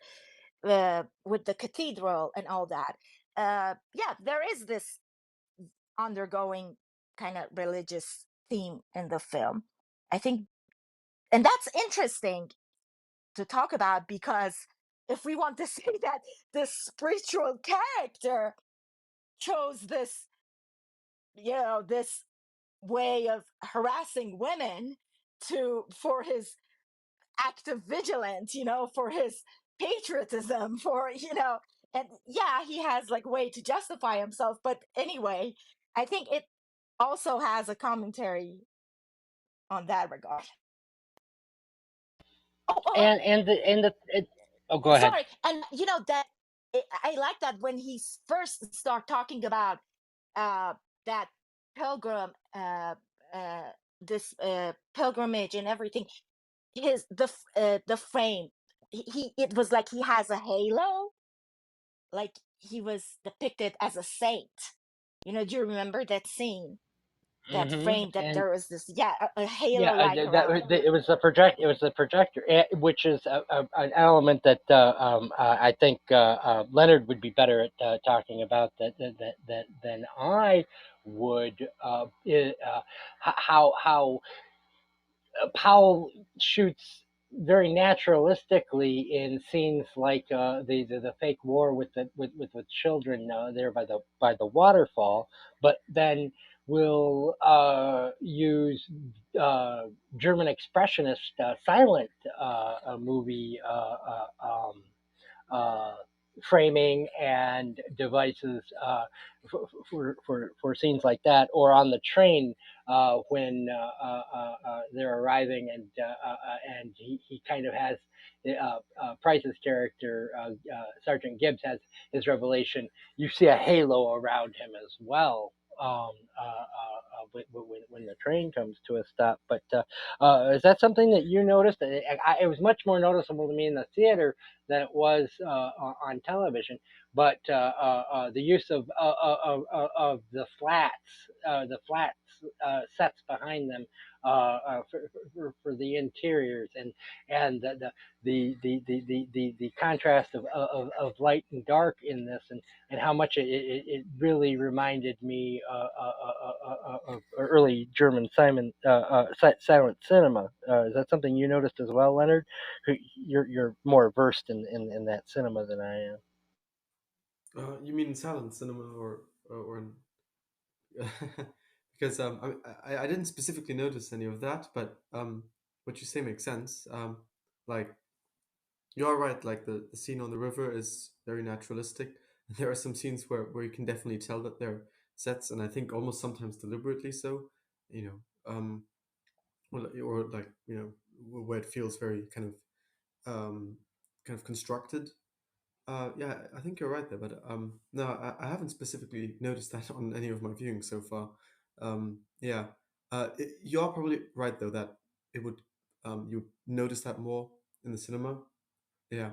with the cathedral and all that. Yeah, there is this undergoing kind of religious theme in the film, I think. And that's interesting to talk about, because if we want to say that the spiritual character chose this way of harassing women, for his act of vigilance, for his patriotism, and yeah, he has like way to justify himself. But anyway, I think it also has a commentary on that regard. Oh, Oh, go ahead. sorry. And that, I like that when he first start talking about, that pilgrim, uh, this pilgrimage and everything, the frame, it was like he has a halo, like he was depicted as a saint. Do you remember that scene, that frame, that And there was this, yeah, a yeah, halo light that around him? it was the projector, which is an element that I think Leonard would be better at talking about that than I would. How Powell shoots very naturalistically in scenes like the fake war with children there by the waterfall, but then will use German expressionist silent movie uh, framing and devices for scenes like that, or on the train when they're arriving, and he kind of has Price's character, Sergeant Gibbs, has his revelation. You see a halo around him as well. When the train comes to a stop. But is that something that you noticed? It was much more noticeable to me in the theater than it was on television. But the use of the flats sets behind them for the interiors, and the contrast of light and dark in this, and how much it really reminded me of early German silent cinema. Is that something you noticed as well, Leonard? You're more versed in that cinema than I am. You mean silent cinema or in because I didn't specifically notice any of that, but what you say makes sense. Like you are right, like the scene on the river is very naturalistic. There are some scenes where you can definitely tell that they're sets, and I think almost sometimes deliberately so, you know, or like where it feels very kind of constructed. Yeah, I think you're right there, but no, I haven't specifically noticed that on any of my viewings so far. Yeah, you are probably right though that it would you would notice that more in the cinema. Yeah,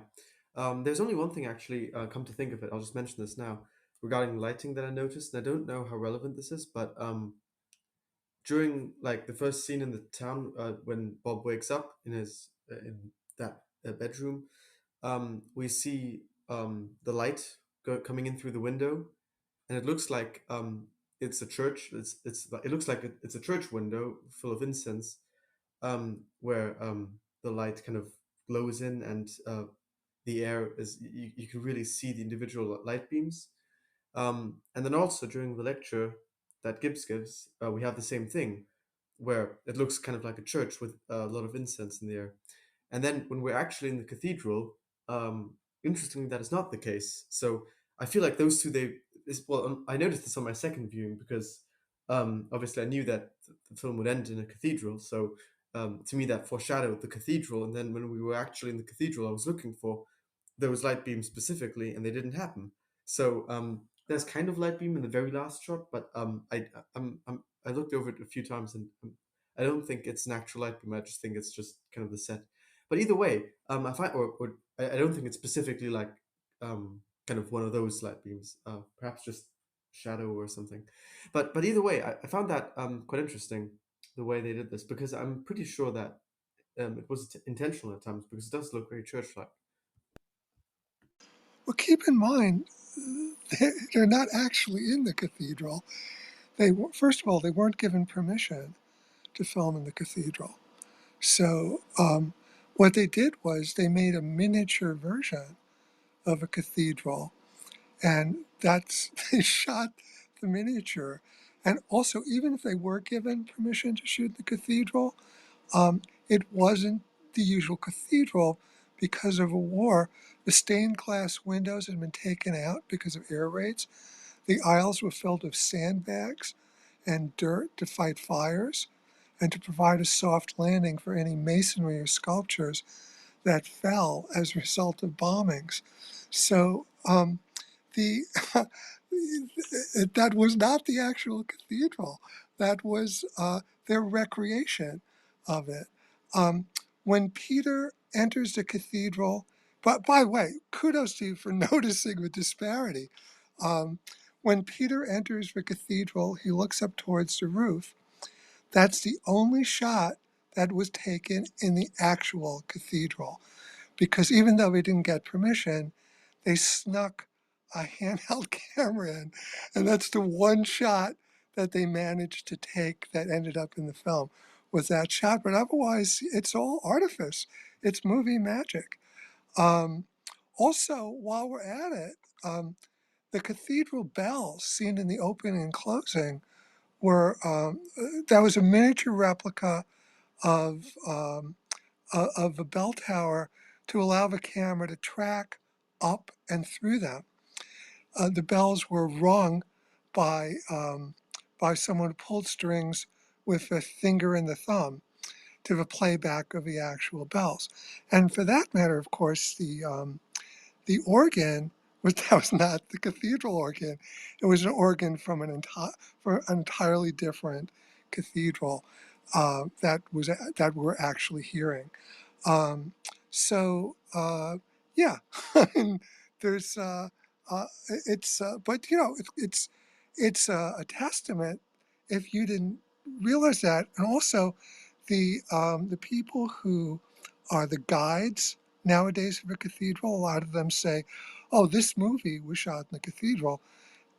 there's only one thing actually. Come to think of it, I'll just mention this now regarding lighting that I noticed, and I don't know how relevant this is, but during like the first scene in the town when Bob wakes up in that bedroom, we see the light coming in through the window, and it looks like it's a church. It looks like it's a church window full of incense, where the light kind of glows in, and the air is you can really see the individual light beams. And then also during the lecture that Gibbs gives, we have the same thing, where it looks kind of like a church with a lot of incense in the air. And then when we're actually in the cathedral, interestingly, that is not the case. So I feel like those two, I noticed this on my second viewing because obviously I knew that the film would end in a cathedral. So to me, that foreshadowed the cathedral. And then when we were actually in the cathedral, I was looking for those light beams specifically, and they didn't happen. So there's kind of light beam in the very last shot, but I looked over it a few times, and I don't think it's an actual light beam. I just think it's just kind of the set. But either way, I find, or I don't think it's specifically like kind of one of those light beams. Perhaps just shadow or something. But either way, I found that quite interesting the way they did this, because I'm pretty sure that it was intentional at times, because it does look very church-like. Well, keep in mind, they're not actually in the cathedral. First of all, they weren't given permission to film in the cathedral. So what they did was they made a miniature version of a cathedral, and they shot the miniature. And also, even if they were given permission to shoot the cathedral, it wasn't the usual cathedral because of a war. The stained glass windows had been taken out because of air raids. The aisles were filled with sandbags and dirt to fight fires and to provide a soft landing for any masonry or sculptures that fell as a result of bombings. So the that was not the actual cathedral. That was their recreation of it. Um, when Peter enters the cathedral, but by the way, kudos to you for noticing the disparity. Um, when Peter enters the cathedral, he looks up towards the roof. That's the only shot that was taken in the actual cathedral, because even though we didn't get permission, they snuck a handheld camera in, and that's the one shot that they managed to take that ended up in the film, was that shot. But otherwise, it's all artifice. It's movie magic. Um, Also, while we're at it, the cathedral bells seen in the opening and closing were that was a miniature replica of of a bell tower to allow the camera to track up and through them. The bells were rung by someone who pulled strings with the finger and the thumb to the playback of the actual bells. And for that matter, of course, the organ was that was not the cathedral organ. It was an organ from an entirely different cathedral that we're actually hearing. Um, so yeah, and there's it's but it's a testament if you didn't realize that, and also the people who are the guides nowadays for the cathedral. A lot of them say, "Oh, this movie was shot in the cathedral."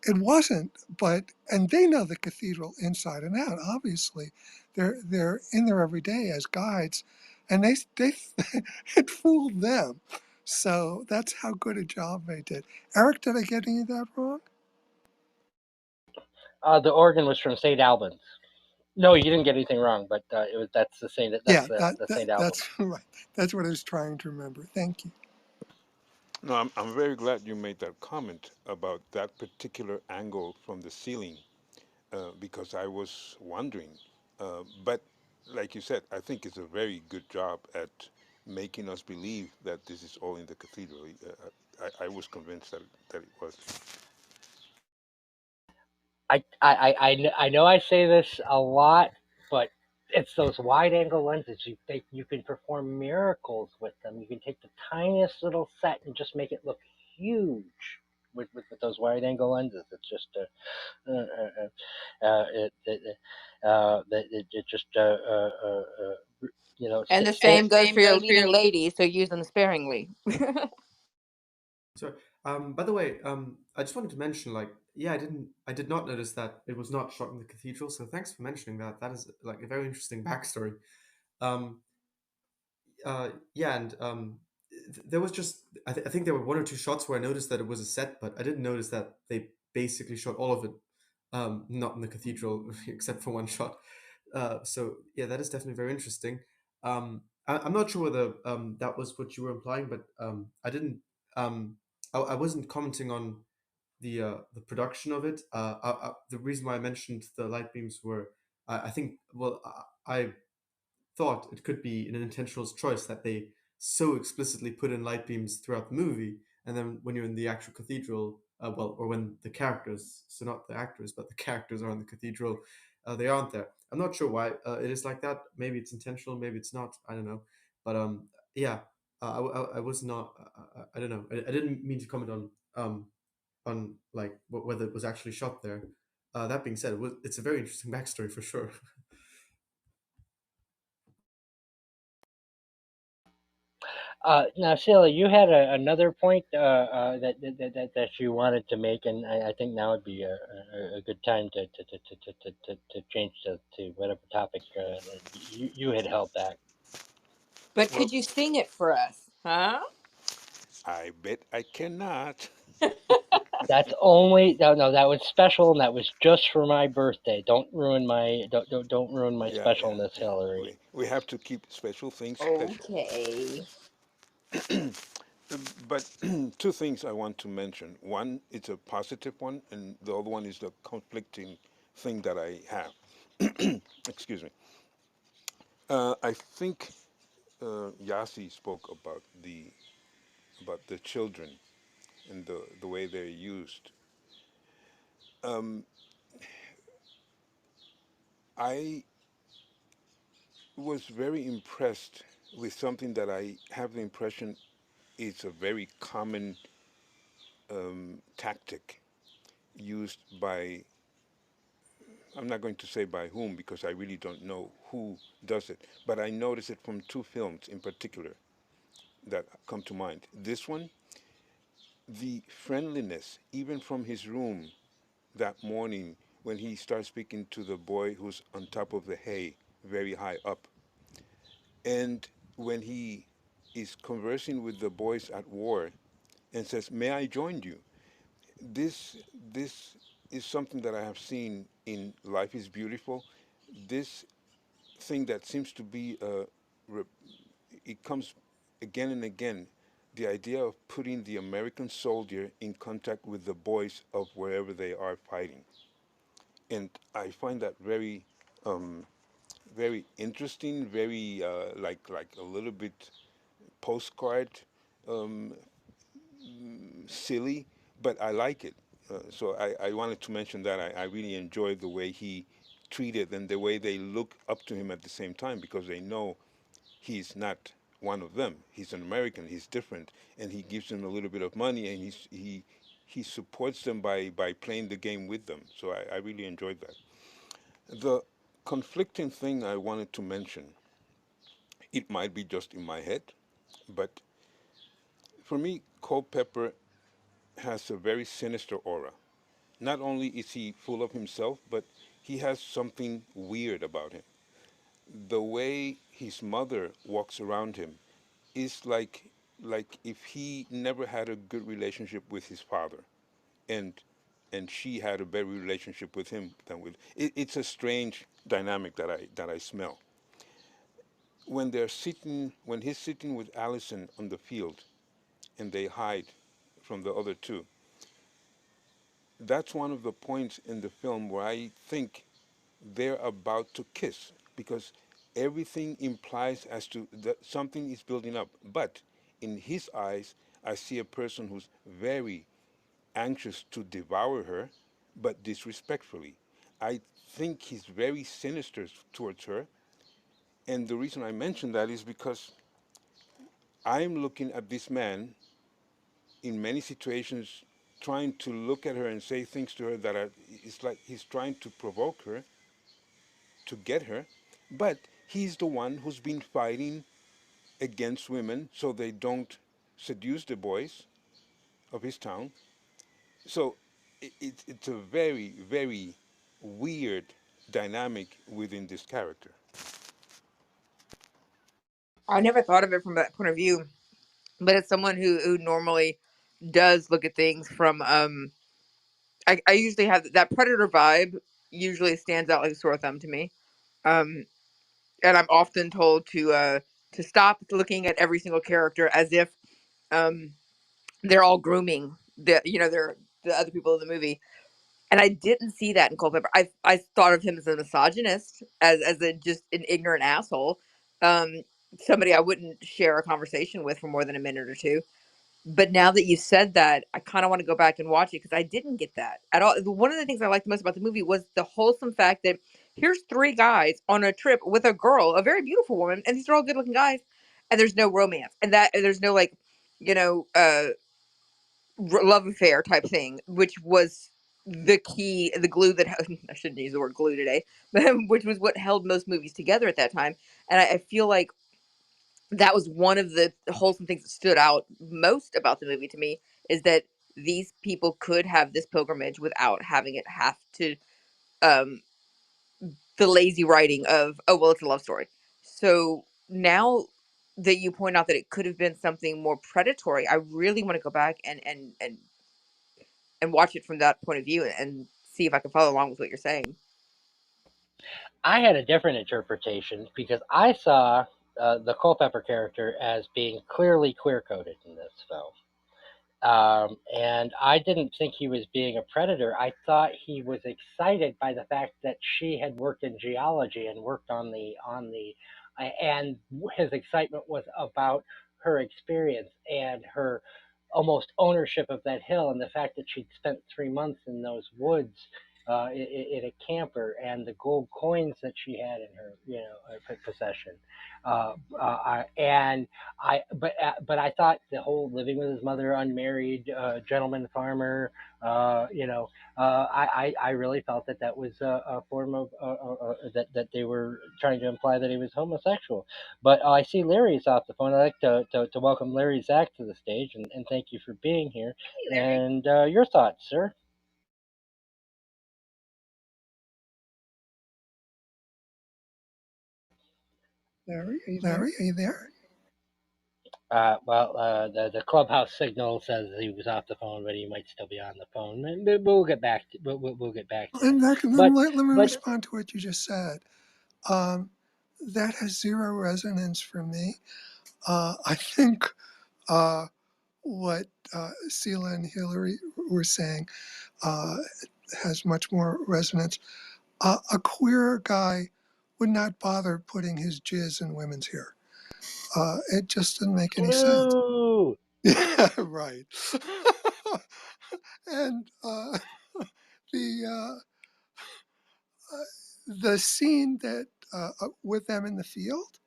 It wasn't, but and they know the cathedral inside and out. Obviously, they're in there every day as guides, and they it fooled them. So that's how good a job they did. Eric, did I get any of that wrong? The organ was from St. Albans. No, you didn't get anything wrong, but it was that's the Saint Yeah, the St. Albans. that's right. That's what I was trying to remember. Thank you. No, I'm very glad you made that comment about that particular angle from the ceiling because I was wondering. But like you said, I think it's a very good job at making us believe that this is all in the cathedral. I was convinced that it was. I know I say this a lot, but it's those wide angle lenses. You can perform miracles with them. You can take the tiniest little set and just make it look huge with those wide angle lenses. It's just it just you know And the sta same goes for your leading lady, so use them sparingly. So, by the way, I just wanted to mention, like, yeah, I did not notice that it was not shot in the cathedral. So thanks for mentioning that. That is like a very interesting backstory. Um, yeah, and there was just I think there were one or two shots where I noticed that it was a set, but I didn't notice that they basically shot all of it, not in the cathedral except for one shot. So yeah, that is definitely very interesting. I'm not sure whether that was what you were implying, but I didn't. I wasn't commenting on the production of it. The reason why I mentioned the light beams were I think well I thought it could be an intentional choice that they so explicitly put in light beams throughout the movie, and then when you're in the actual cathedral, or when the characters, so not the actors, but the characters are in the cathedral, they aren't there. I'm not sure why it is like that. Maybe it's intentional, maybe it's not. I don't know. But yeah, I was not. I don't know. I didn't mean to comment on like whether it was actually shot there. That being said, it's a very interesting backstory for sure. Now, Sheila, you had another point that you wanted to make, and I think now would be a good time to change to whatever topic that you had held back. But Well, could you sing it for us, huh? I bet I cannot. That's only no. That was special, and that was just for my birthday. Don't ruin my Yeah, yeah, specialness, yeah. Hillary. We have to keep special things special. Okay. But two things I want to mention. One, it's a positive one, and the other one is the conflicting thing that I have. Excuse me. I think Yasi spoke about the children and the way they're used. Um, I was very impressed with something that I have the impression is a very common tactic used by, I'm not going to say by whom because I really don't know who does it, but I noticed it from two films in particular that come to mind. This one, the friendliness, even from his room that morning when he starts speaking to the boy who's on top of the hay, very high up, and when he is conversing with the boys at war and says, "May I join you?" This this is something that I have seen in Life is Beautiful. This thing that seems to be it comes again and again. the idea of putting the American soldier in contact with the boys of wherever they are fighting. And I find that very, um, very interesting, very like a little bit postcard, um, silly, but I like it. So I wanted to mention that I really enjoyed the way he treated and the way they look up to him at the same time because they know he's not one of them. He's an American. He's different, and he gives them a little bit of money, and he supports them by playing the game with them. So I really enjoyed that. The conflicting thing I wanted to mention, it might be just in my head, but for me, Culpepper has a very sinister aura. Not only is he full of himself, but he has something weird about him. The way his mother walks around him is like if he never had a good relationship with his father, and and she had a better relationship with him than with it's a strange dynamic that I smell when he's sitting with Allison on the field and they hide from the other two. That's one of the points in the film where I think they're about to kiss because everything implies as to that something is building up. But in his eyes, I see a person who's very anxious to devour her, but disrespectfully. I think he's very sinister towards her. And the reason I mention that is because I'm looking at this man in many situations trying to look at her and say things to her that are, it's like he's trying to provoke her to get her, but he's the one who's been fighting against women so they don't seduce the boys of his town. So it's a very, very weird dynamic within this character. I never thought of it from that point of view, but as someone who normally does look at things from I usually have that predator vibe usually stands out like a sore thumb to me. Um and I'm often told to stop looking at every single character as if um they're all grooming they're the other people in the movie. And I didn't see that in Culpepper. I thought of him as a misogynist, as a just an ignorant asshole, um, somebody I wouldn't share a conversation with for more than a minute or two. But now that you said that, I kind of want to go back and watch it because I didn't get that at all. One of the things I liked most about the movie was the wholesome fact that here's three guys on a trip with a girl, a very beautiful woman, and these are all good looking guys, and there's no romance, and that there's no like, you know, love affair type thing, which was the key, the glue that I shouldn't use the word glue today, but which was what held most movies together at that time. And I feel like that was one of the wholesome things that stood out most about the movie to me is that these people could have this pilgrimage without having it have to um the lazy writing of, oh well, it's a love story. So now that you point out that it could have been something more predatory, I really want to go back and watch it from that point of view and see if I can follow along with what you're saying. I had a different interpretation because I saw the Culpepper character as being clearly queer coded in this film. And I didn't think he was being a predator. I thought he was excited by the fact that she had worked in geology and worked and his excitement was about her experience and her almost ownership of that hill and the fact that she'd spent 3 months in those woods in a camper and the gold coins that she had in her, her possession. And but I thought the whole living with his mother, unmarried, gentleman farmer, I really felt that that was a form of that they were trying to imply that he was homosexual. But I see Larry's off the phone. I'd like to welcome Larry Zach to the stage and thank you for being here. And your thoughts, sir? Larry, are you there? The clubhouse signal says he was off the phone, but he might still be on the phone. And we'll get back to we'll get back to And him. let me But respond to what you just said. That has zero resonance for me. I think what Sela and Hillary were saying has much more resonance. A queer guy would not bother putting his jizz in women's hair. It just doesn't make any sense. Blue. Yeah, right. And the the scene that with them in the field,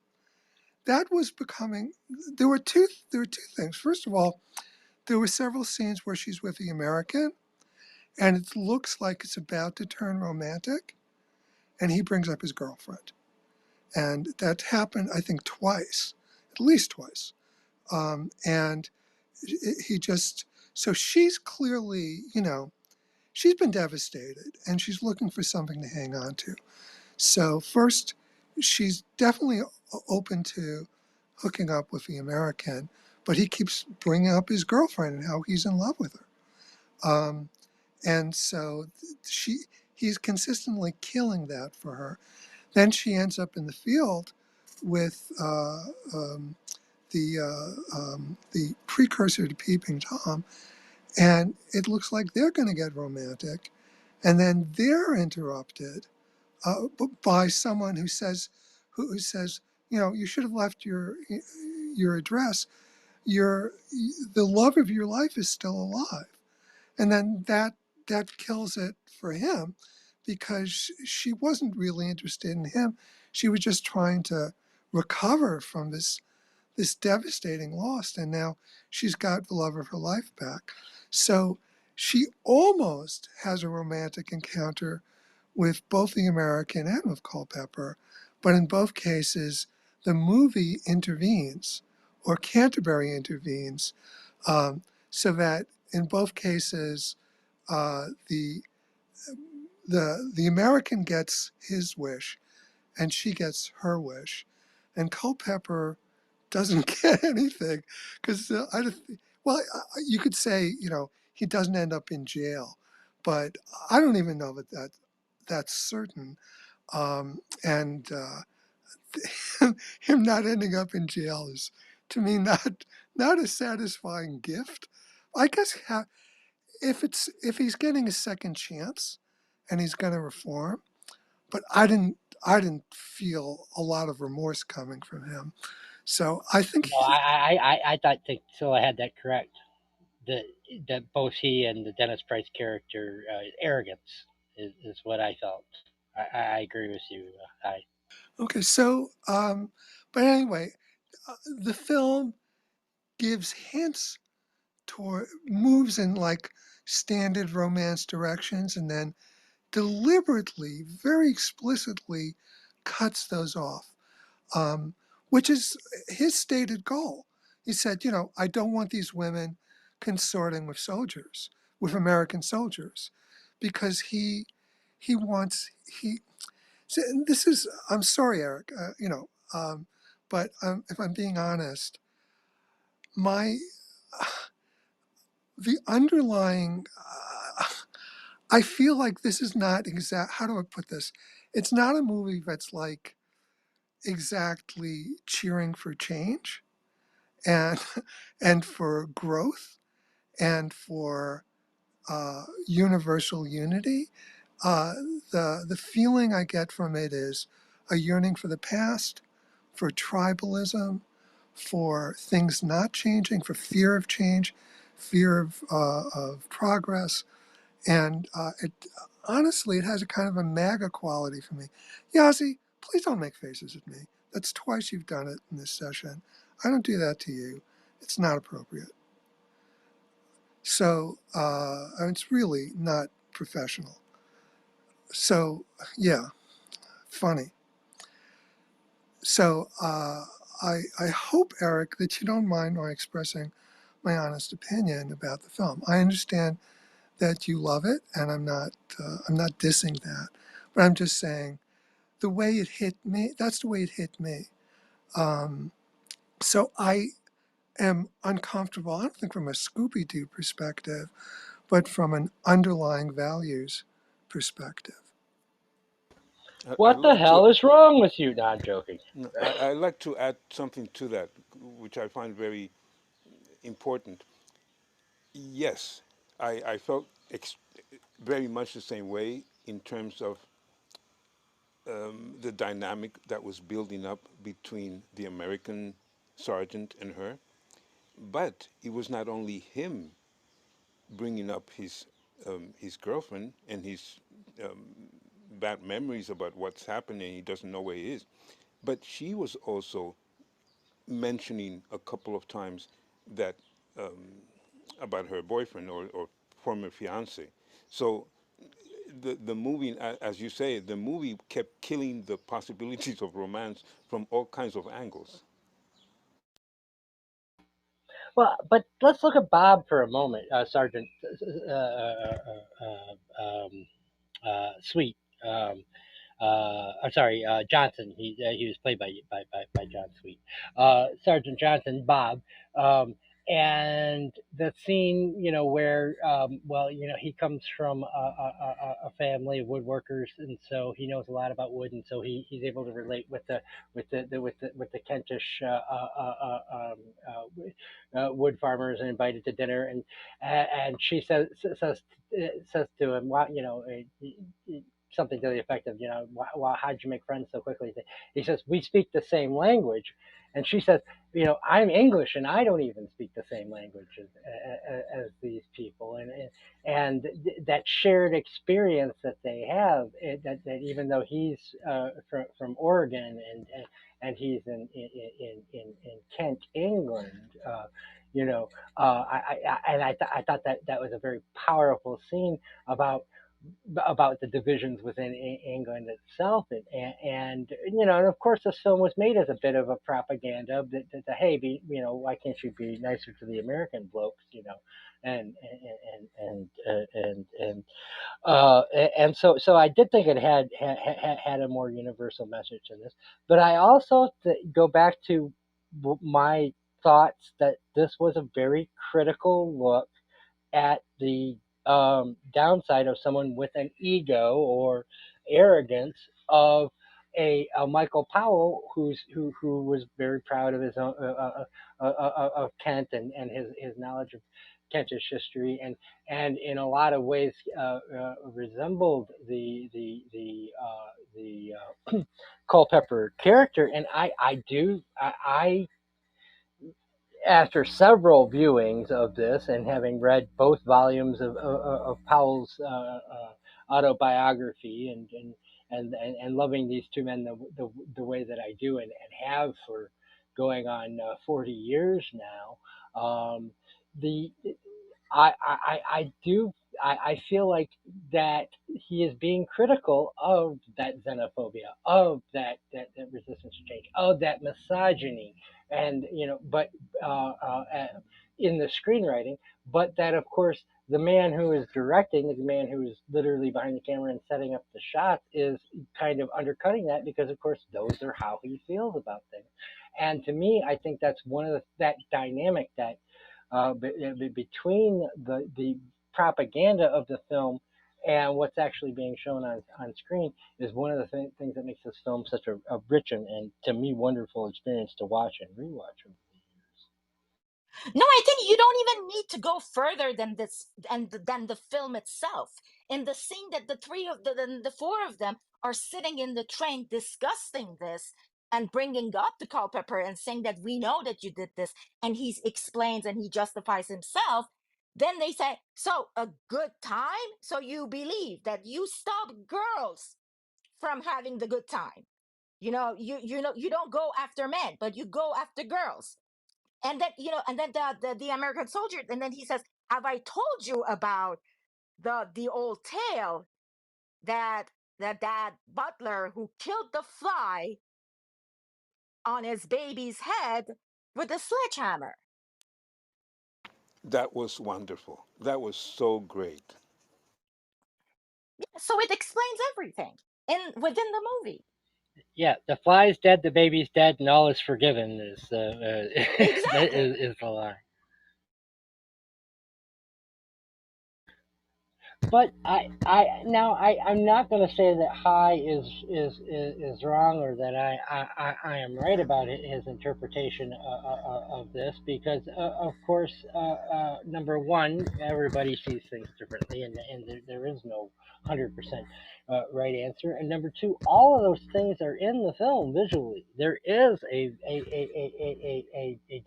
that was becoming. There were two things. First of all, there were several scenes where she's with the American, and it looks like it's about to turn romantic, and he brings up his girlfriend, and that happened, I think, twice, at least twice. And he just so she's clearly, she's been devastated, and she's looking for something to hang on to. So first, she's definitely open to hooking up with the American, but he keeps bringing up his girlfriend and how he's in love with her. And so she he's consistently killing that for her. Then she ends up in the field with the precursor to Peeping Tom, and it looks like they're going to get romantic, and then they're interrupted by someone who says, you should have left your address. The love of your life is still alive, and then that kills it for him, because she wasn't really interested in him. She was just trying to recover from this devastating loss, and now she's got the love of her life back. So she almost has a romantic encounter with both the American and with Culpeper, but in both cases, the movie intervenes, or Canterbury intervenes, so that in both cases, the the American gets his wish, and she gets her wish, and Culpeper doesn't get anything, because well, you could say, he doesn't end up in jail, but I don't even know that's certain. And him not ending up in jail is, to me, not a satisfying gift. I guess if he's getting a second chance and he's going to reform, but I didn't feel a lot of remorse coming from him. So I think No, I thought that Scylla had that correct. That that both he and the Dennis Price character arrogance is what I felt. I agree with you. I okay. So, but anyway, the film gives hints toward moves in like standard romance directions, and then deliberately, very explicitly cuts those off, which is his stated goal. He said, I don't want these women consorting with soldiers, with American soldiers, because he wants he. So this is. I'm sorry, Eric. But if I'm being honest, my the underlying. I feel like this is not exact. How do I put this? It's not a movie that's like exactly cheering for change and and for growth and for universal unity. Uh, the feeling I get from it is a yearning for the past, for tribalism, for things not changing, for fear of change, fear of progress, and it honestly, it has a kind of a MAGA quality for me. Yazi, please don't make faces at me. That's twice you've done it in this session. I don't do that to you. It's not appropriate. So it's really not professional. So yeah, funny. So I hope, Eric, that you don't mind my expressing my honest opinion about the film. I understand that you love it, and I'm not dissing that, but I'm just saying the way it hit me. That's the way it hit me. Um, so I am uncomfortable. I don't think from a Scooby Doo perspective, but from an underlying values perspective. I'd what the like to hell is wrong with you? Not joking. no, I'd like to add something to that, which I find very important. Yes, I felt very much the same way in terms of the dynamic that was building up between the American sergeant and her. But it was not only him bringing up his girlfriend and his um, bad memories about what's happening. He doesn't know where he is, but she was also mentioning a couple of times that about her boyfriend or former fiance. So the movie, as you say, the movie kept killing the possibilities of romance from all kinds of angles. Well, but let's look at Bob for a moment, Sergeant Sweet. I'm sorry, Johnson. He was played by John Sweet. Sergeant Johnson, Bob. Um, and the scene, where, well, he comes from a family of woodworkers, and so he knows a lot about wood, and so he's able to relate with the Kentish wood farmers and invited to dinner, and she says to him, "Wow, something to the effect of, how'd you make friends so quickly?" He says, "We speak the same language." And she says, "I'm English and I don't even speak the same language as these people." And that shared experience that they have, that even though he's from Oregon and he's in Kent, England, you know, I thought that was a very powerful scene about the divisions within England itself, and of course this film was made as a bit of a propaganda that hey, why can't you be nicer to the American blokes, and so I did think it had a more universal message in this, but I also go back to my thoughts that this was a very critical look at the downside of someone with an ego or arrogance of a Michael Powell, who was very proud of his own of Kent and his knowledge of Kentish history, and in a lot of ways resembled the Culpepper character. And I after several viewings of this and having read both volumes of Powell's autobiography, and loving these two men the way that I do, and have for going on 40 years now, the I do I feel like that he is being critical of that xenophobia, of that resistance to change, of that misogyny, and but in the screenwriting, but that of course the man who is directing, the man who is literally behind the camera and setting up the shots, is kind of undercutting that, because of course those are how he feels about things. And to me, I think that's one of that dynamic that between the propaganda of the film and what's actually being shown on screen is one of the things that makes this film such a rich and to me wonderful experience to watch and rewatch over the years. No, I think you don't even need to go further than this and than the film itself. In the scene that the four of them are sitting in the train discussing this and bringing up the Culpepper and saying that we know that you did this, and he explains and he justifies himself. Then they say, "So a good time? So you believe that you stop girls from having the good time? You don't go after men, but you go after girls." And then the American soldier, and then he says, "Have I told you about the old tale that that butler who killed the fly on his baby's head with a sledgehammer?" That was wonderful. That was so great. Yeah, so it explains everything within the movie. Yeah, the fly's dead, the baby's dead, and all is forgiven Exactly. is the line. But I'm not going to say that High is wrong, or that I am right about his interpretation of this, because of course, number one, everybody sees things differently, and there is no 100% right answer. And number two, all of those things are in the film visually. There is a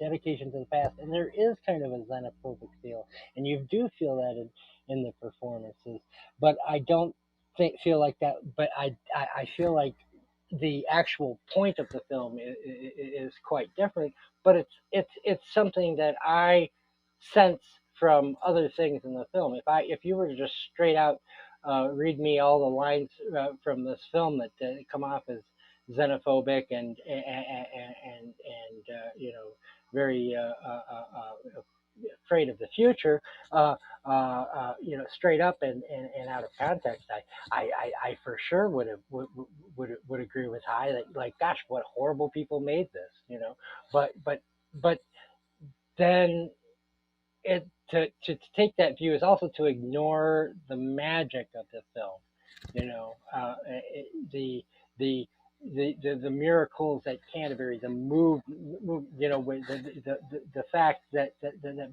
dedication to the past, and there is kind of a xenophobic feel, and you do feel that in the performances. But I don't feel like that. But I feel like the actual point of the film is quite different. But it's something that I sense from other things in the film. If you were to just straight out read me all the lines from this film that come off as xenophobic and very afraid of the future, straight up and out of context, I for sure would agree with High that, like, gosh, what horrible people made this, but then to take that view is also to ignore the magic of the film. The the the miracles at Canterbury, the the fact that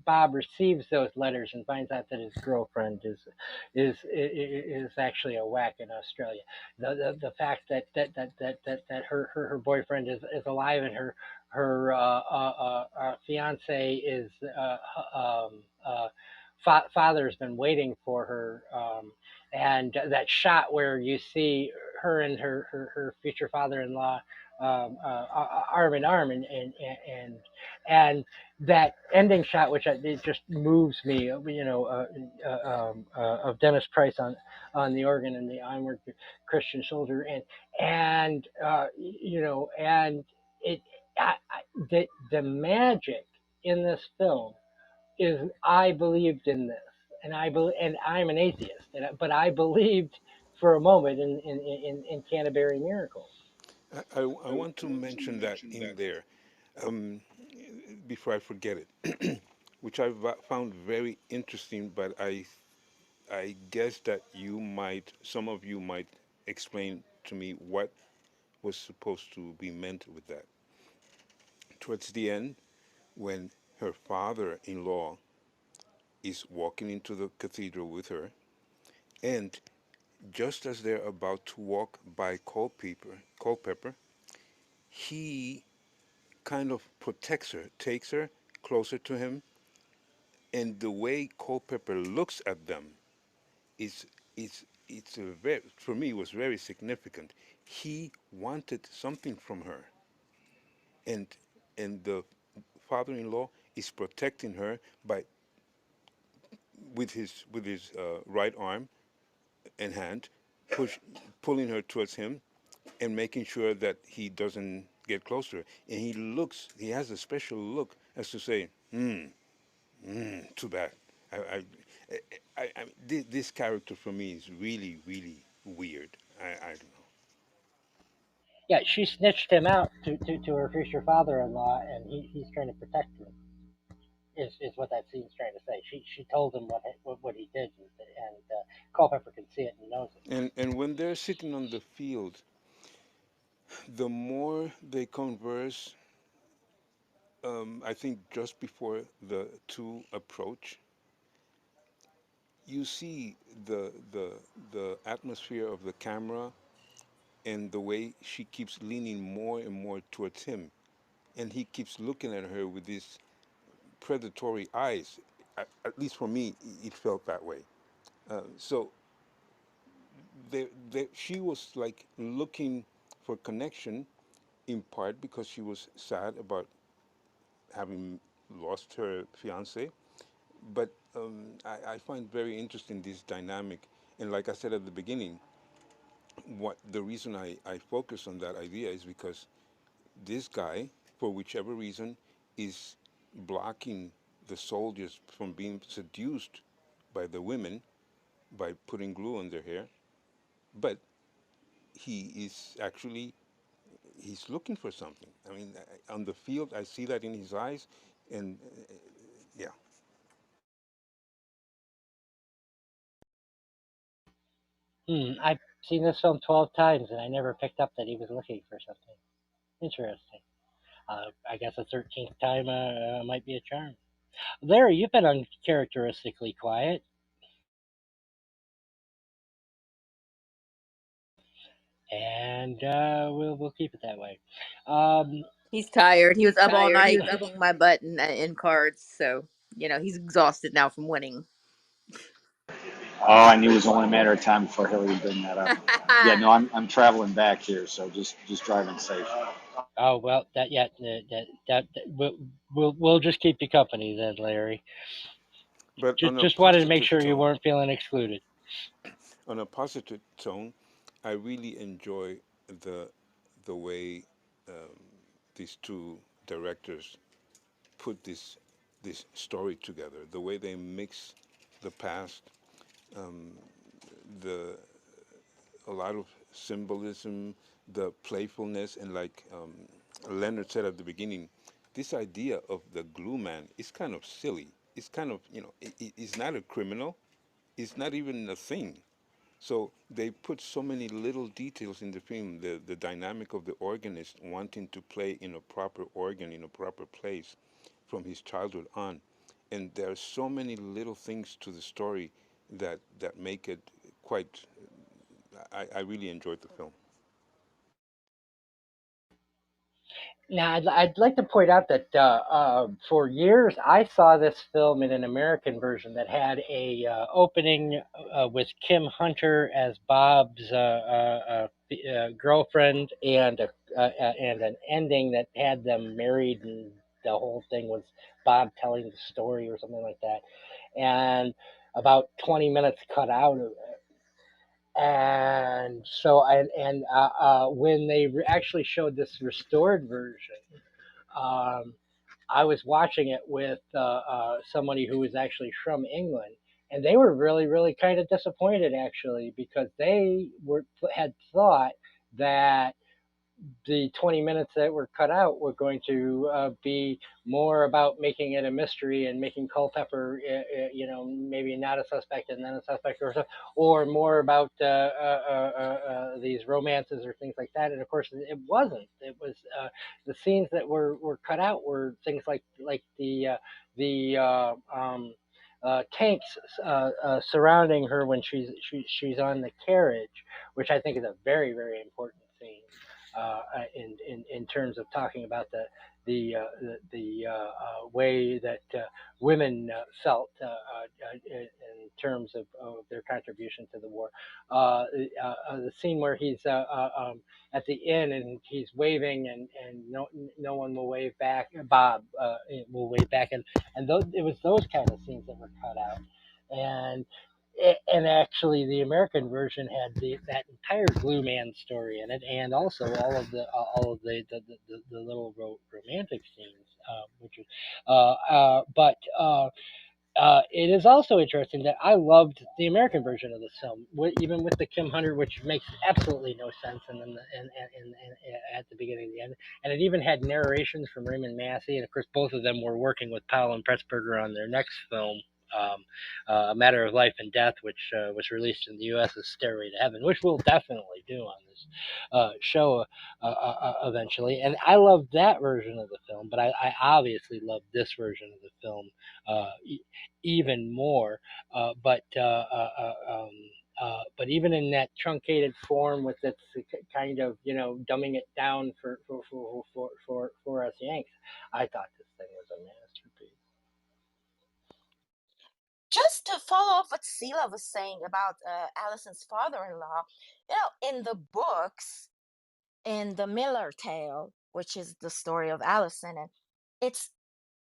Bob receives those letters and finds out that his girlfriend is actually a whack in Australia. The fact that her boyfriend is alive, and her fiance is father's been waiting for her, and that shot where you see her and her future father-in-law, arm in arm, and that ending shot, which it just moves me, of Dennis Price on the organ and the onward Christian soldier, and it the magic in this film is, I believed in this, and I'm an atheist, but I believed for a moment in Canterbury Miracles. I want to mention that in there, um, before I forget it, which found very interesting, but I guess that some of you might explain to me what was supposed to be meant with that. Towards the end, when her father-in-law is walking into the cathedral with her, and just as they're about to walk by Culpeper, he kind of protects her, takes her closer to him, and the way Culpeper looks at them is it's a very, for me, was very significant. He wanted something from her, and the father-in-law is protecting her by with his right arm and hand, push pulling her towards him and making sure that he doesn't get closer. And he has a special look as to say, too bad. I, I, this character for me is really, really weird. I don't know. Yeah, she snitched him out to her future father-in-law, and he's trying to protect him. Is what that scene's trying to say. She told him what he did, and Culpepper can see it and knows it. And when they're sitting on the field, the more they converse, I think just before the two approach, you see the atmosphere of the camera and the way she keeps leaning more and more towards him, and he keeps looking at her with these predatory eyes. At least for me, it felt that way. So she was like looking for connection, in part because she was sad about having lost her fiance. But I find very interesting this dynamic. And like I said at the beginning, what the reason I focus on that idea is because this guy, for whichever reason, is blocking the soldiers from being seduced by the women by putting glue on their hair. But he is actually he's looking for something. I mean, on the field, I see that in his eyes, and yeah. I've seen this film 12 times and I never picked up that he was looking for something. Interesting. I guess a 13th time might be a charm. Larry, you've been uncharacteristically quiet. And we'll keep it that way. Um, He's tired. He was he's up all tired. He night was up. kicking my butt in cards, so he's exhausted now from winning. Oh, I knew it was only a matter of time before Hillary would bring that up. Yeah, no, I'm traveling back here, so just driving safe. Oh well, that we'll just keep you company then, Larry. But Just wanted to make sure you weren't feeling excluded. on a positive tone, I really enjoy the the way um, these two directors put this story together. The way they mix the past, um, the a lot of symbolism, the playfulness, and like Leonard said at the beginning, this idea of the glue man is kind of silly. It's kind of it's not a criminal. It's not even a thing. So they put so many little details in the film. The dynamic of the organist wanting to play in a proper organ in a proper place from his childhood on, and there are so many little things to the story that make it quite. I really enjoyed the film. Now, I'd like to point out that for years I saw this film in an American version that had a opening with Kim Hunter as Bob's girlfriend, and an ending that had them married, and the whole thing was Bob telling the story or something like that, and about 20 minutes cut out of it. And so, when they actually showed this restored version, um, I was watching it with somebody who was actually from England, and they were really, really kind of disappointed actually because they had thought that the 20 minutes that were cut out were going to be more about making it a mystery and making Culpepper, maybe not a suspect and then a suspect, or more about these romances or things like that. And of course, it wasn't. It was the scenes that were cut out were things like the tanks surrounding her when she's on the carriage, which I think is a very, very important scene in terms of talking about the way that women felt in terms of their contribution to the war. The scene where he's at the inn and he's waving and no one will wave back. Bob will wave back, and it was those kind of scenes that were cut out, and and actually the American version had that entire Glue Man story in it, and also all of the little romantic scenes, which is, it is also interesting that I loved the American version of the film, even with the Kim Hunter, which makes absolutely no sense, and then at the beginning and the end, and it even had narrations from Raymond Massey, and of course both of them were working with Powell and Pressburger on their next film, um, A Matter of Life and Death, which was released in the U.S. as Stairway to Heaven, which we'll definitely do on this show eventually. And I loved that version of the film, but I obviously loved this version of the film even more. But even in that truncated form, with its kind of dumbing it down for us Yanks, I thought this thing was a masterpiece. Just to follow up what Sela was saying about Allison's father-in-law, in the books, in the Miller Tale, which is the story of Allison, and it's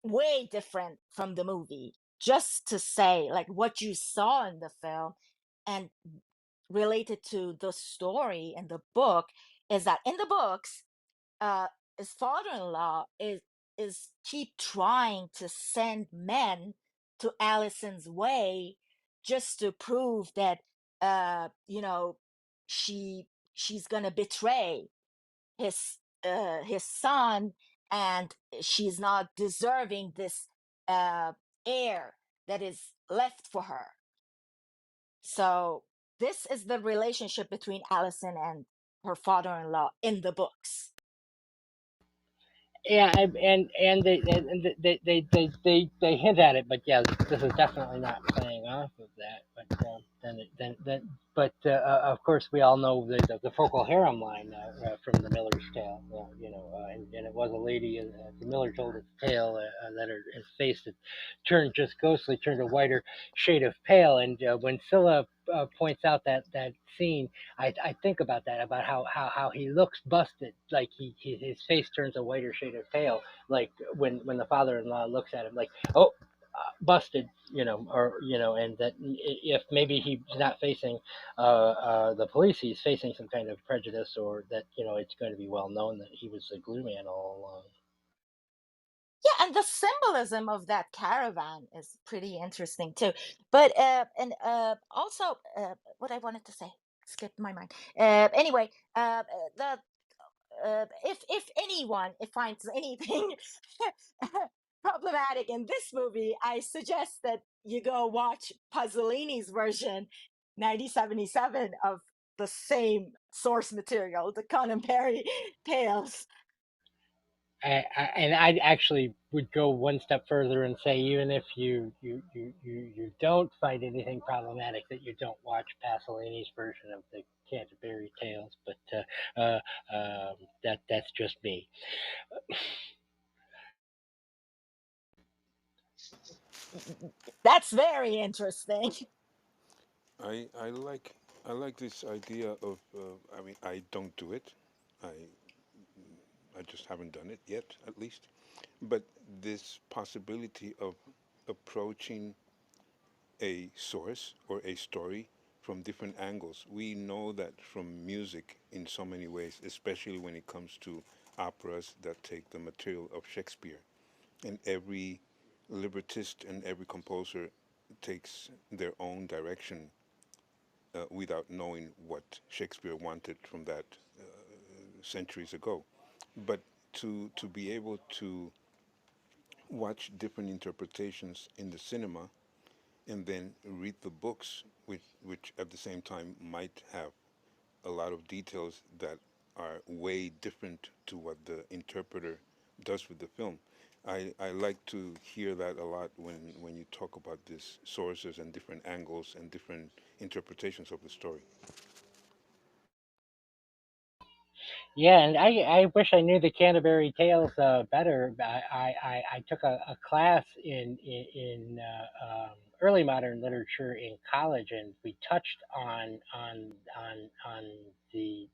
way different from the movie. Just to say, like what you saw in the film, and related to the story in the book, is that in the books, uh, his father-in-law is keep trying to send men to Allison's way just to prove that uh you know she she's gonna betray his son, and she's not deserving this uh heir that is left for her. So this is the relationship between Allison and her father-in-law in the books. Yeah, and they hint at it, but yeah, this is definitely not playing off of that. But but of course we all know the focal harem line from the Miller's tale. And it was a lady. The Miller told its tale that her face had turned just ghostly, turned a whiter shade of pale. And when Scylla points out that scene, I think about that, about how he looks busted, like his face turns a whiter shade of pale, like when the father-in-law looks at him, like, oh, busted, and that if maybe he's not facing the police, he's facing some kind of prejudice, or that it's going to be well known that he was a glue man all along. Yeah, and the symbolism of that caravan is pretty interesting too. But and also what I wanted to say skipped my mind. Anyway, the if anyone finds anything problematic in this movie, I suggest that you go watch Pasolini's version, 1977, of the same source material, the Canterbury Tales. And I actually would go one step further and say, even if you don't find anything problematic, that you don't watch Pasolini's version of the Canterbury Tales. But that's just me. That's very interesting. I like this idea of. I mean, I don't do it. I just haven't done it yet, at least. But this possibility of approaching a source or a story from different angles. We know that from music in so many ways, especially when it comes to operas that take the material of Shakespeare. And every librettist and every composer takes their own direction without knowing what Shakespeare wanted from that centuries ago. But to be able to watch different interpretations in the cinema and then read the books, which at the same time might have a lot of details that are way different to what the interpreter does with the film. I like to hear that a lot when you talk about these sources and different angles and different interpretations of the story. Yeah, and I wish I knew the Canterbury Tales better. I took a class in early modern literature in college, and we touched on the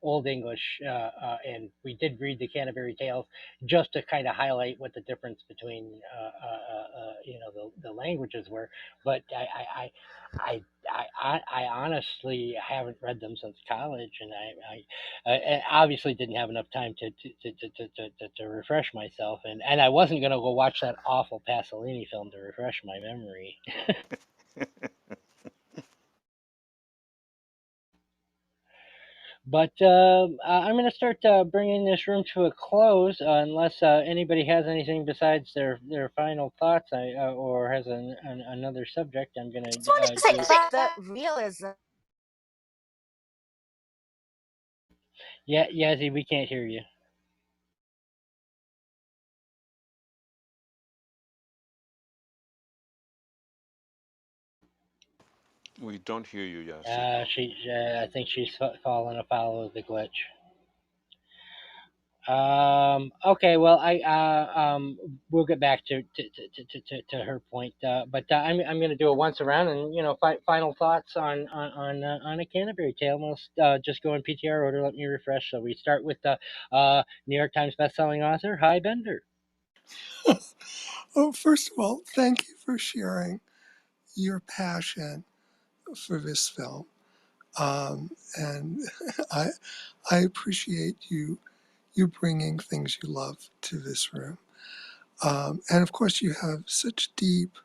Old English, and we did read the Canterbury Tales just to kind of highlight what the difference between the languages were. But I honestly haven't read them since college, and I obviously didn't have enough time to refresh myself, and I wasn't going to go watch that awful Pasolini film to refresh my memory. But I'm going to start bringing this room to a close, unless anybody has anything besides their final thoughts, or has another subject. I'm going Just to wanted to say do. about the realism. Yeah, Yazzie, we can't hear you. We don't hear you, Yasi. I think she's fallen afoul of the glitch. Okay, well, we'll get back to her point, but I'm going to do it once around, and final thoughts on a Canterbury Tale. We'll just go in PTR order. Let me refresh. So we start with the New York Times bestselling author, Hi Bender. Oh, first of all, thank you for sharing your passion for this film. And I, I appreciate you bringing things you love to this room. And of course, you have such deep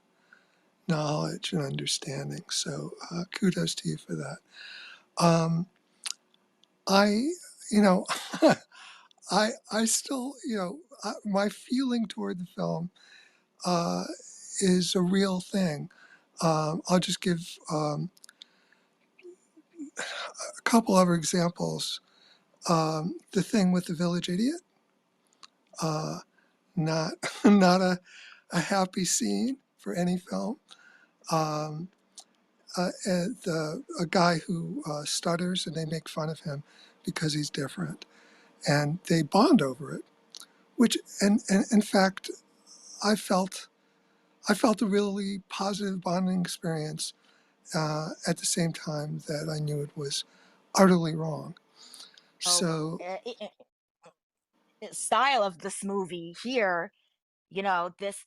knowledge and understanding. So kudos to you for that. Um, I, you know, I still, my feeling toward the film uh, is a real thing. I'll just give a couple other examples. The thing with the village idiot, uh, not not a happy scene for any film. Um, a guy who stutters, and they make fun of him because he's different, and they bond over it. Which, and in fact, I felt I felt a really positive bonding experience at the same time that I knew it was utterly wrong. Oh, So, style of this movie here, this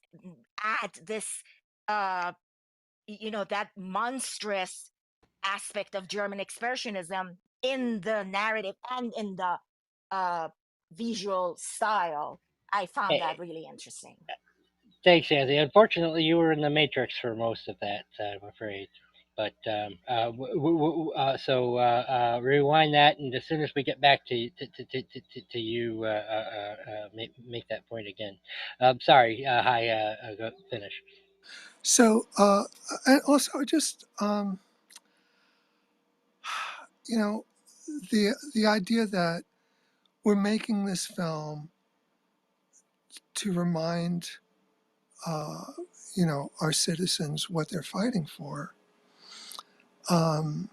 add this uh that monstrous aspect of German expressionism in the narrative and in the uh visual style. I found Eh, that really interesting. Thanks, Anthony. Unfortunately, you were in the Matrix for most of that, I'm afraid. But rewind that, and as soon as we get back to you, make that point again. Sorry. Hi. Go finish. so, and also just you know, the idea that we're making this film to remind uh, our citizens what they're fighting for. Um,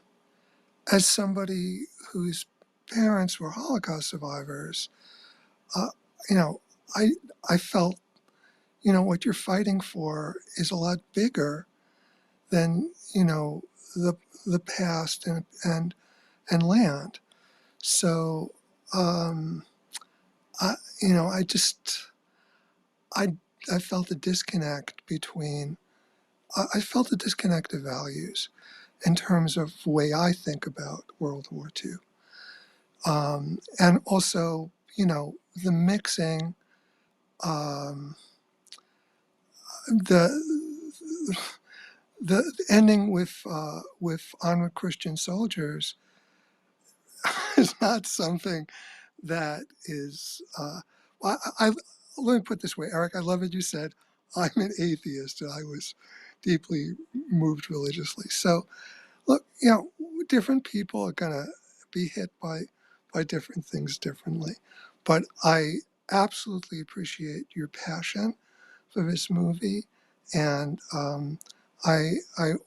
as somebody whose parents were Holocaust survivors, uh, you know, I I felt what you're fighting for is a lot bigger than the the past and land. So um, I I just I I felt a disconnect between I felt a disconnect of values in terms of the way I think about World War II. And also, the mixing, um, the the ending with onward Christian soldiers is not something that is. Let me put it this way, Eric. I love what you said. I'm an atheist, and I was deeply moved religiously. So, look, different people are gonna be hit by different things differently, but I absolutely appreciate your passion for this movie, and I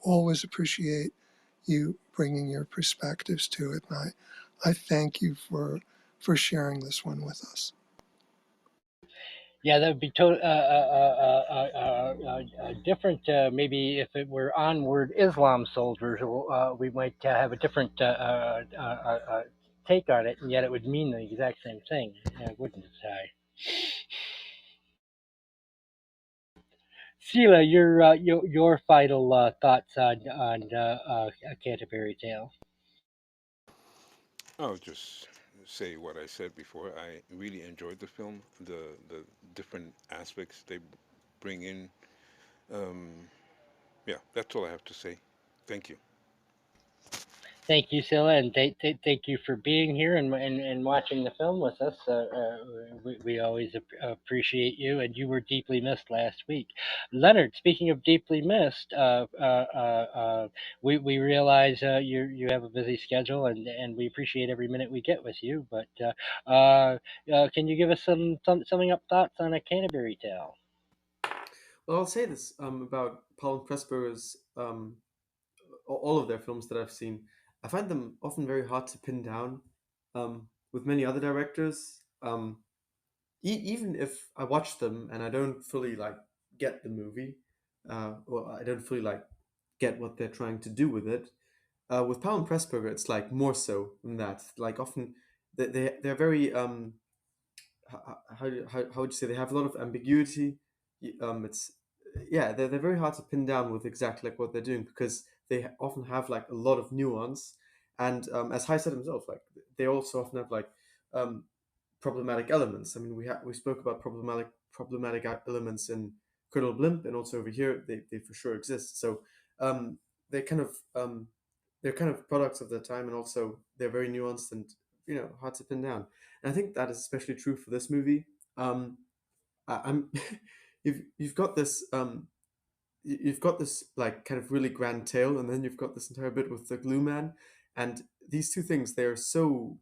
always appreciate you bringing your perspectives to it, and I thank you for sharing this one with us. Yeah, that would be different. Maybe if it were onward Islam soldiers, we might have a different take on it, and yet it would mean the exact same thing, wouldn't it? Sheila, your final thoughts on Canterbury Tale. I'll just say what I said before. I really enjoyed the film, the different aspects they bring in. Um, yeah, that's all I have to say. Thank you. Thank you, Scylla, and thank you for being here and watching the film with us. We always appreciate you, and you were deeply missed last week. Leonard, speaking of deeply missed, we realize you have a busy schedule, and we appreciate every minute we get with you. But can you give us some summing up thoughts on A Canterbury Tale? Well, I'll say this about Paul and Pressburger's all of their films that I've seen. I find them often very hard to pin down. With many other directors, even if I watch them and I don't fully like get the movie, or I don't fully like get what they're trying to do with it. With Powell and Pressburger, it's like more so than that. Like often, they're very how would you say, they have a lot of ambiguity. It's yeah, they're very hard to pin down with exactly like what they're doing because they often have like a lot of nuance. And as Hai said himself, like they also often have like um, problematic elements. I mean, we spoke about problematic elements in Colonel Blimp, and also over here they for sure exist. So um, they kind of they're kind of products of their time, and also they're very nuanced and hard to pin down. And I think that is especially true for this movie. I'm you've got this you've got this like kind of really grand tale, and then you've got this entire bit with the glue man, And these two things, they're so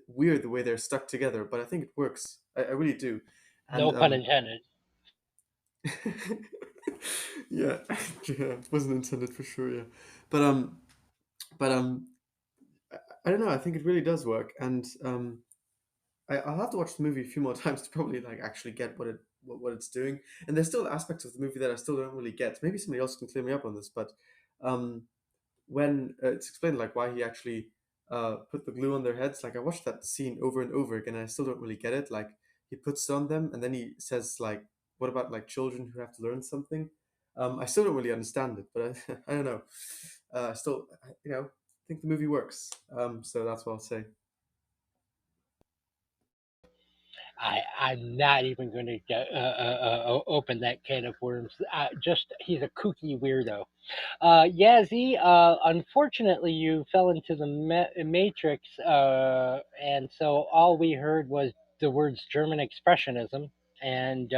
weird the way they're stuck together, but I think it works. I really do. No And pun intended. yeah, yeah, it wasn't intended for sure. Yeah, but but I don't know. I think it really does work, and I'll have to watch the movie a few more times to probably like actually get what it's doing. And there's still aspects of the movie that I still don't really get. Maybe somebody else can clear me up on this, but um, when it's explained like why he actually put the glue on their heads, like I watched that scene over and over again, and I still don't really get it. Like he puts it on them, and then he says like, "What about like children who have to learn something?" I still don't really understand it, but I don't know. I still, think the movie works. So that's what I'll say. I'm not even going to open that can of worms. Just he's a kooky weirdo. Yazzie, unfortunately, you fell into the matrix, and so all we heard was the words German expressionism, and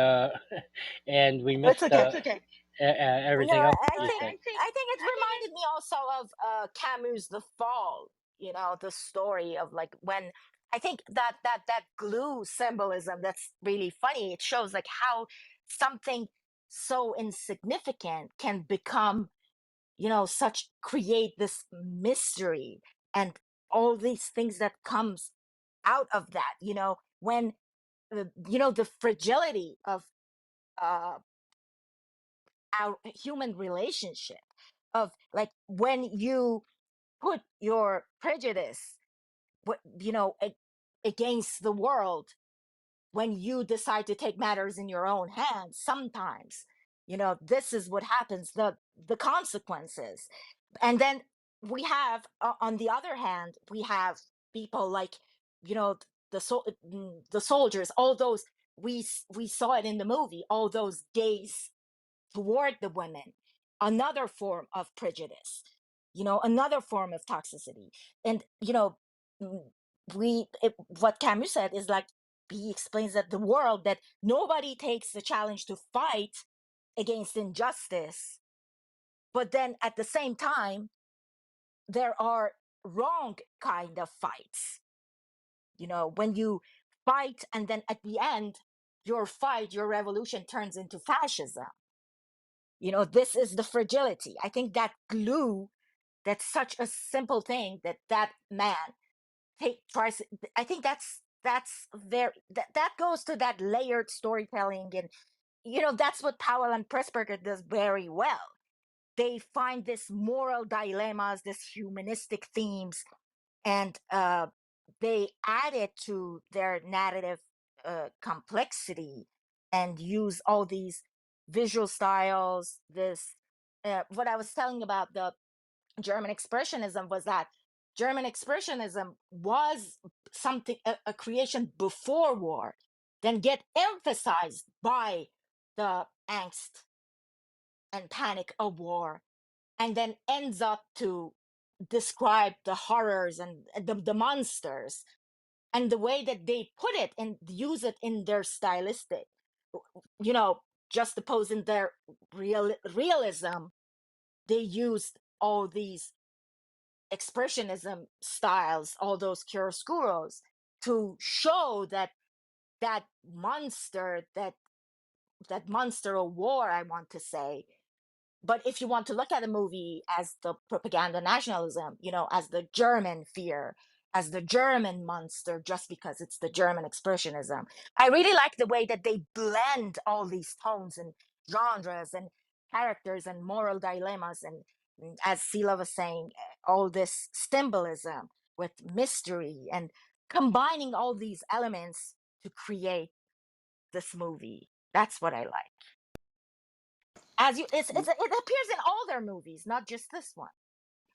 and we It's missed okay. No, everything else that you said. I think it reminded me also of Camus' The Fall. You know, the story of like when I think that glue symbolism that's really funny. It shows like how something so insignificant can become, such create this mystery and all these things that comes out of that. When the fragility of uh our human relationship of like when you put your prejudice against the world, when you decide to take matters in your own hands, sometimes this is what happens, the consequences. And then we have, on the other hand, we have people like, you know the soldiers, all those, we saw it in the movie, all those gays toward the women, another form of prejudice, another form of toxicity. And mm, what Camus said is like, he explains that the world, that nobody takes the challenge to fight against injustice, but then at the same time there are wrong kind of fights, when you fight and then at the end your revolution turns into fascism. This is the fragility. I think that glue, that's such a simple thing that man tries. I think that's very, that goes to that layered storytelling. And that's what Powell and Pressburger does very well. They find this moral dilemmas, this humanistic themes, and they add it to their narrative complexity, and use all these visual styles. This What I was telling about the German expressionism was that German expressionism was something, a creation before war, then get emphasized by the angst and panic of war, and then ends up to describe the horrors and the monsters, and the way that they put it and use it in their stylistic, you know just opposing their realism. They used all these expressionism styles, all those chiaroscuros, to show that monster, that monster of war, I want to say. But if you want to look at a movie as the propaganda nationalism, as the German fear, as the German monster, just because it's the German expressionism, I really like the way that they blend all these tones and genres and characters and moral dilemmas, and as Sila was saying, all this symbolism with mystery, and combining all these elements to create this movie. That's what I like. As you it appears in all their movies, not just this one.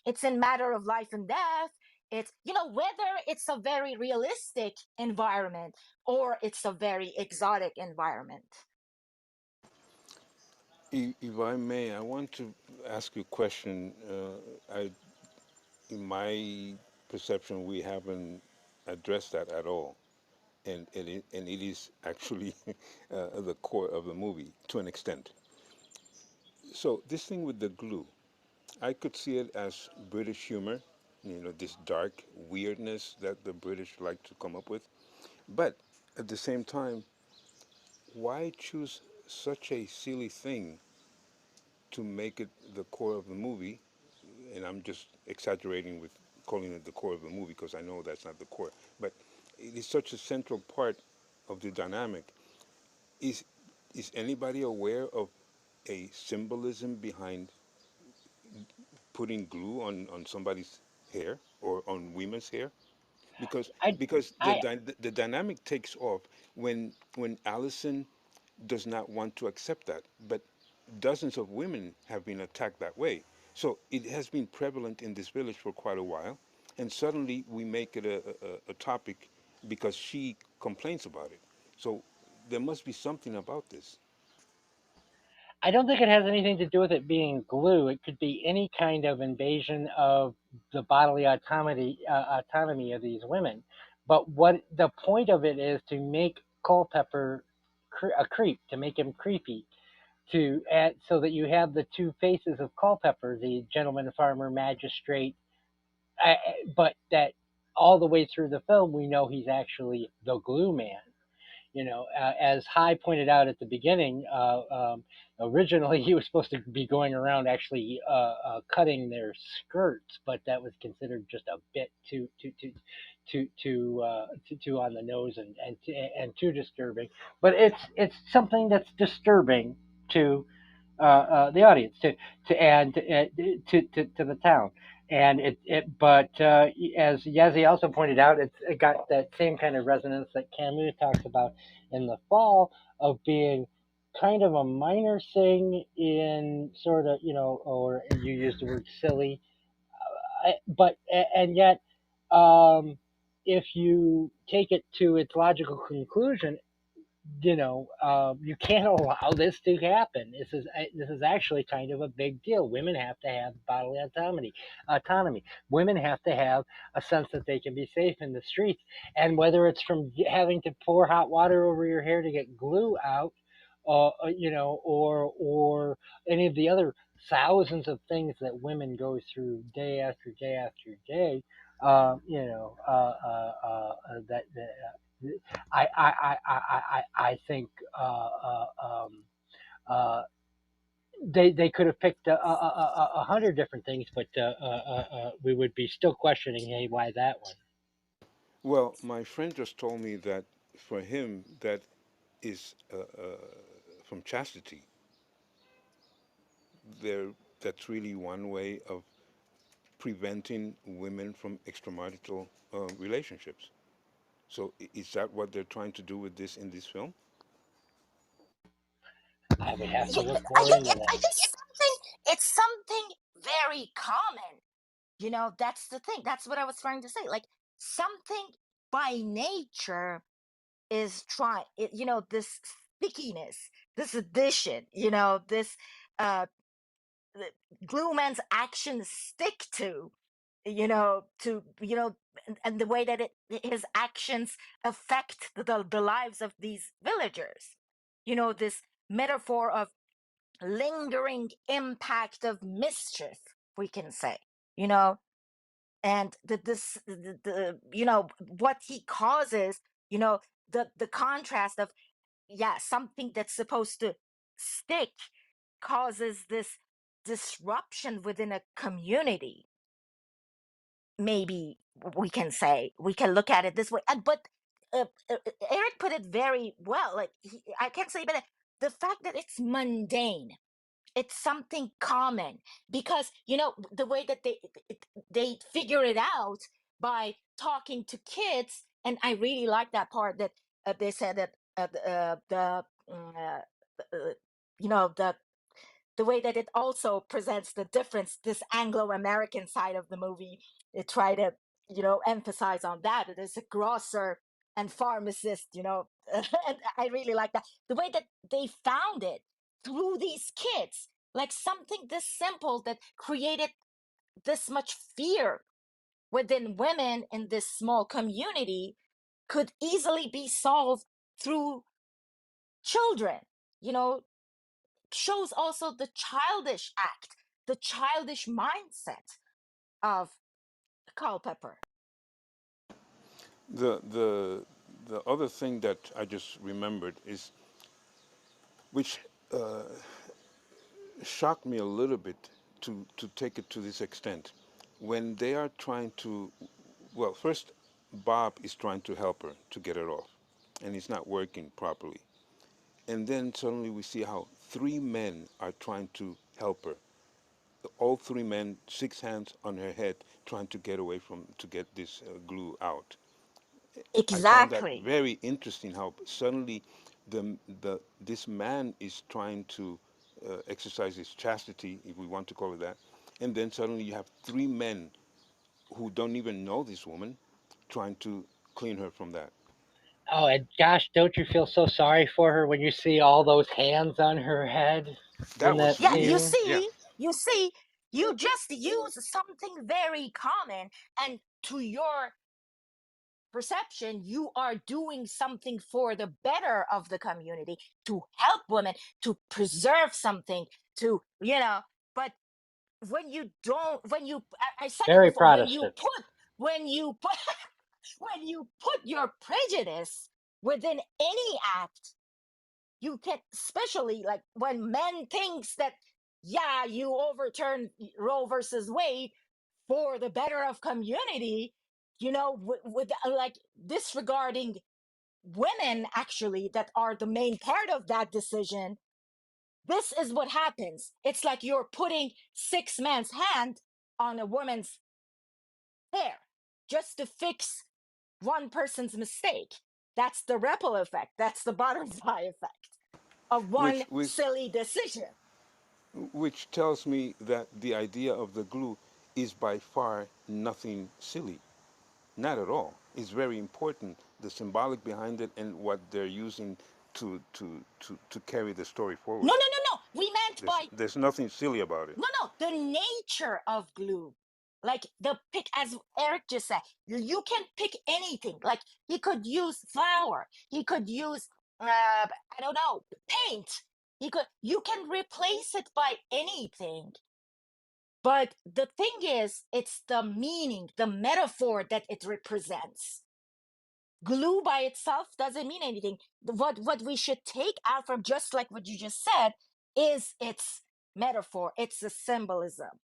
It's in Matter of Life and Death. It's, whether it's a very realistic environment or it's a very exotic environment. If I may, I want to ask you a question. In my perception, we haven't addressed that at all, and it is actually the core of the movie to an extent. So this thing with the glue, I could see it as British humor, this dark weirdness that the British like to come up with. But at the same time, why choose such a silly thing to make it the core of the movie? And I'm just exaggerating with calling it the core of the movie because I know that's not the core. But it is such a central part of the dynamic. Is is anybody aware of a symbolism behind putting glue on somebody's hair or on women's hair? Because I, because I, the dynamic takes off when Allison does not want to accept that, but dozens of women have been attacked that way. So it has been prevalent in this village for quite a while, and suddenly we make it a topic because she complains about it. So there must be something about this. I don't think it has anything to do with it being glue. It could be any kind of invasion of the bodily autonomy of these women. But what the point of it is to make Culpepper a creep, to make him creepy, to add so that you have the two faces of Culpepper, the gentleman farmer magistrate, uh, but that all the way through the film we know he's actually the glue man. As High pointed out at the beginning, originally he was supposed to be going around actually cutting their skirts, but that was considered just a bit too on the nose and too disturbing. But it's something that's disturbing to the audience to and to the town. And but as Yazzie also pointed out, it got that same kind of resonance that Camus talks about in The Fall, of being kind of a minor thing in sort of, or you used the word silly, but and yet, um, if you take it to its logical conclusion, you can't allow this to happen. This is actually kind of a big deal. Women have to have bodily autonomy. Autonomy. Women have to have a sense that they can be safe in the streets, and whether it's from having to pour hot water over your hair to get glue out, or any of the other thousands of things that women go through day after day after day. I think uh, they could have picked a hundred different things, but we would be still questioning, hey, why that one? Well, my friend just told me that for him that is from chastity. There, that's really one way of preventing women from extramarital relationships. So is that what they're trying to do with this in this film? I would have to Yeah, look more into I that. think it's something very common. That's the thing. That's what I was trying to say. Like, something by nature is trying, this stickiness, this addition, this uh the glue man's actions stick and the way that his actions affect the lives of these villagers. This metaphor of lingering impact of mischief, we can say, you know and what he causes, the contrast of, yeah, something that's supposed to stick causes this disruption within a community. Maybe we can look at it this way. But Eric put it very well. Like, I can't say, but the fact that it's mundane, it's something common, because the way that they figure it out by talking to kids. And I really like that part that they said that mm, uh, uh, the way that it also presents the difference, this Anglo-American side of the movie. They try to emphasize on that it is a grocer and pharmacist, and I really like that, the way that they found it through these kids, like something this simple that created this much fear within women in this small community could easily be solved through children. you know Shows also the childish act, the childish mindset of Culpepper. The other thing that I just remembered is, which shocked me a little bit to take it to this extent, when they are trying to, well, first Bob is trying to help her to get it off, and it's not working properly. And then suddenly we see how three men are trying to help her. All three men, six hands on her head, trying to get away from, to get this glue out. I found that Exactly. very interesting. How suddenly, this man is trying to exercise his chastity, if we want to call it that, and then suddenly you have three men who don't even know this woman, trying to clean her from that. Oh, and gosh, don't you feel so sorry for her when you see all those hands on her head in That that was Yeah, really, scene? yeah. you see, you just use something very common, and to your perception, you are doing something for the better of the community, to help women, to preserve something, to, but when you don't, I said it Very before, Protestant. when you put, when you put your prejudice within any act, you can, especially like when men thinks that, yeah, you overturn Roe versus Wade for the better of community, with like disregarding women actually that are the main part of that decision. This is what happens. It's like you're putting six men's hand on a woman's hair just to fix one person's mistake. That's the ripple effect. That's the butterfly effect of one which which silly decision. which tells me that the idea of the glue is by far nothing silly. Not at all. It's very important. The symbolic behind it and what they're using to carry the story No, forward. no, no, no. We meant by, There's nothing silly about it. no, the nature of glue. Like the pick, as Eric just said, you can pick anything. Like he could use flour. He could use, I don't know, paint. You can replace it by anything. But the thing is, it's the meaning, the metaphor that it represents. Glue by itself doesn't mean anything. What we should take out from, just like what you just said, is its metaphor, it's the symbolism.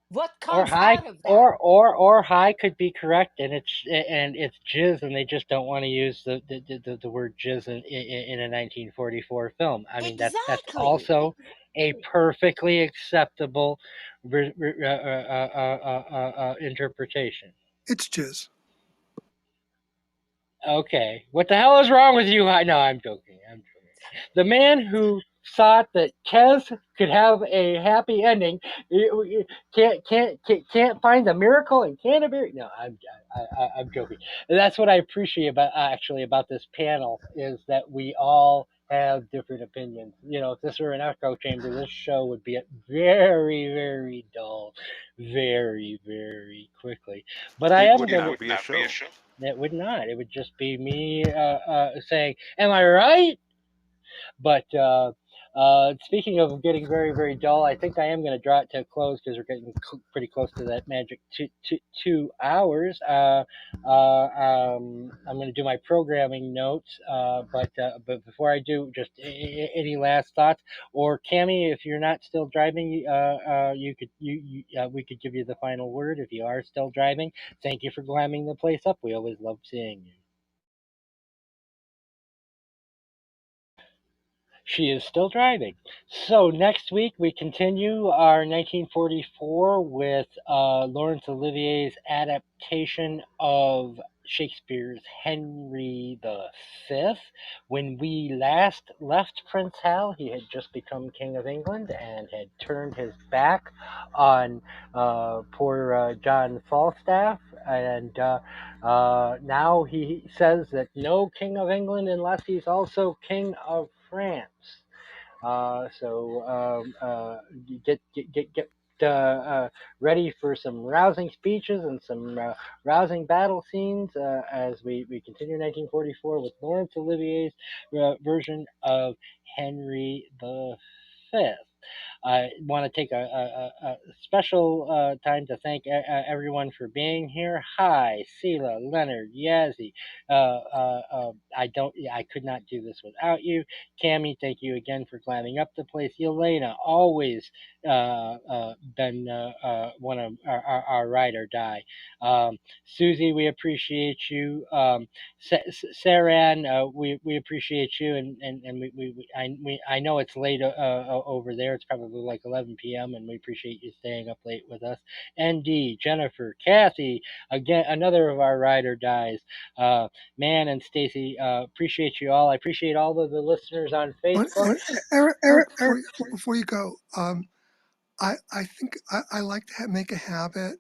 What Or comes high, out of that? or high could be correct, and it's jizz, and they just don't want to use the word jizz in a 1944 film. I mean, that's Exactly. also a perfectly acceptable interpretation. It's jizz. Okay, what the hell is wrong with you? No, I'm joking. I'm joking. The man who thought that Kez could have a happy ending can't find the miracle in Canterbury. No, I'm joking. That's what I appreciate about actually about this panel, is that we all have different opinions. If this were an echo chamber, this show would be very, very dull, very, very quickly. But I It am would going to. not be a show. It would not. It would just be me saying, "Am I right?" But speaking of getting very, very dull, I think I am going to draw it to a close because we're getting pretty close to that magic 2 hours. I'm going to do my programming notes, but before I do, just any last thoughts? Or Cami, if you're not still driving, we could give you the final word if you are still driving. Thank you for glamming the place up. We always love seeing you. She is still driving. So next week we continue our 1944 with Laurence Olivier's adaptation of Shakespeare's Henry V. When we last left Prince Hal, he had just become King of England and had turned his back on poor John Falstaff, and now he says that no King of England unless he's also King of France. Get ready for some rousing speeches and some rousing battle scenes as we continue 1944 with Laurence Olivier's version of Henry V. I want to take a special time to thank everyone for being here. Hi, Sela, Leonard, Yazzie. I could not do this without you. Cami, thank you again for climbing up the place. Elena, always been one of our ride or die. Susie, we appreciate you. Saran, we appreciate you, and I know it's late over there. It's probably like 11 p.m. and we appreciate you staying up late with us. ND, Jennifer, Kathy, again another of our ride or dies. Man and Stacy, appreciate you all. I appreciate all of the listeners on Facebook. Eric, before you go, I think I like to make a habit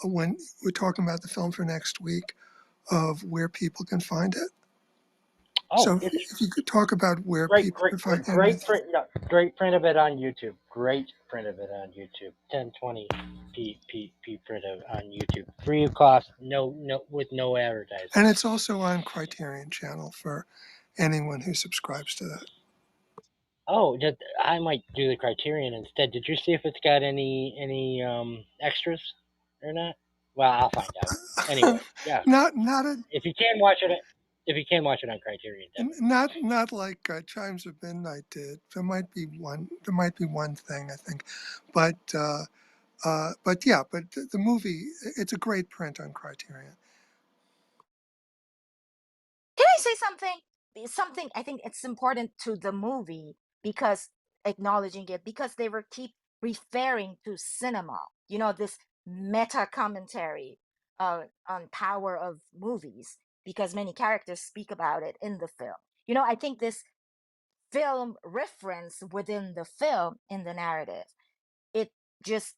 when we're talking about the film for next week of where people can find it. Oh, So if you could talk about where people can find great print, no, great print of it on YouTube. Great print of it on YouTube. 1020p print of on YouTube. Free of cost, no with no advertising. And it's also on Criterion Channel for anyone who subscribes to that. Oh, I might do the Criterion instead. Did you see if it's got any extras or not? Well, I'll find out. Anyway, yeah. Not if you can watch it on Criterion, definitely. not like Chimes of Midnight did. There might be one thing I think, but yeah, but the movie, it's a great print on Criterion. Can I say something? I think it's important to the movie because acknowledging it because they were keep referring to cinema. This meta commentary on power of movies because many characters speak about it in the film. I think this film reference within the film in the narrative, it just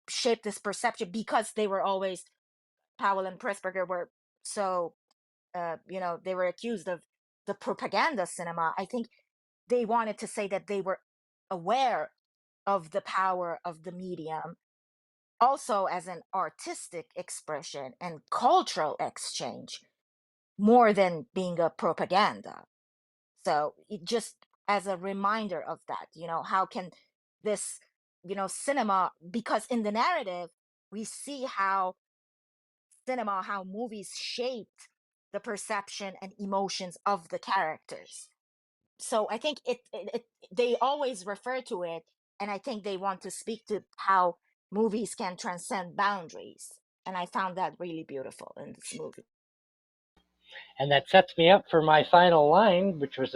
shaped this perception because they were always Powell and Pressburger were so they were accused of the propaganda cinema. I think they wanted to say that they were aware of the power of the medium also as an artistic expression and cultural exchange more than being a propaganda. So it just as a reminder of that, how can this, cinema, because in the narrative, we see how movies shaped the perception and emotions of the characters. So I think they always refer to it, and I think they want to speak to how movies can transcend boundaries. And I found that really beautiful in this movie. And that sets me up for my final line, which was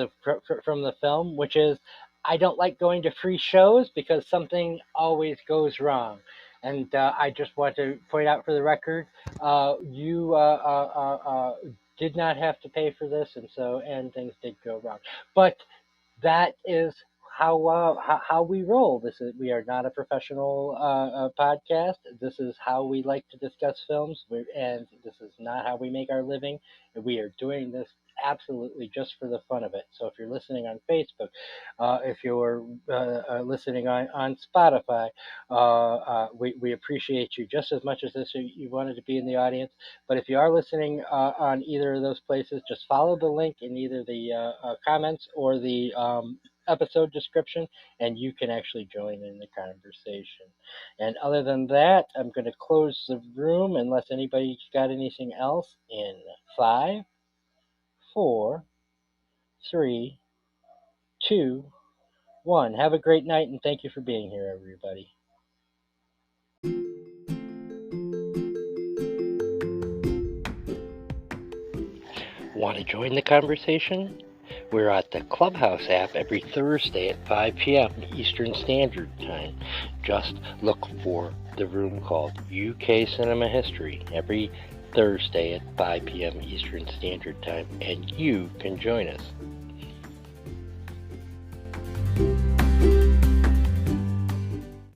from the film, which is, I don't like going to free shows because something always goes wrong. And I just want to point out for the record, you did not have to pay for this, and things did go wrong. But that is how we roll. We are not a professional podcast. This is how we like to discuss films, and this is not how we make our living. We are doing this absolutely just for the fun of it. So if you're listening on Facebook, if you're listening on Spotify, we appreciate you just as much as you wanted to be in the audience. But if you are listening on either of those places, just follow the link in either the comments or the episode description, and you can actually join in the conversation. And other than that, I'm going to close the room unless anybody's got anything else in 5, 4, 3, 2, 1. Have a great night, and thank you for being here, everybody. Want to join the conversation? We're at the Clubhouse app every Thursday at 5 p.m. Eastern Standard Time. Just look for the room called UK Cinema History every Thursday at 5 p.m. Eastern Standard Time, and you can join us.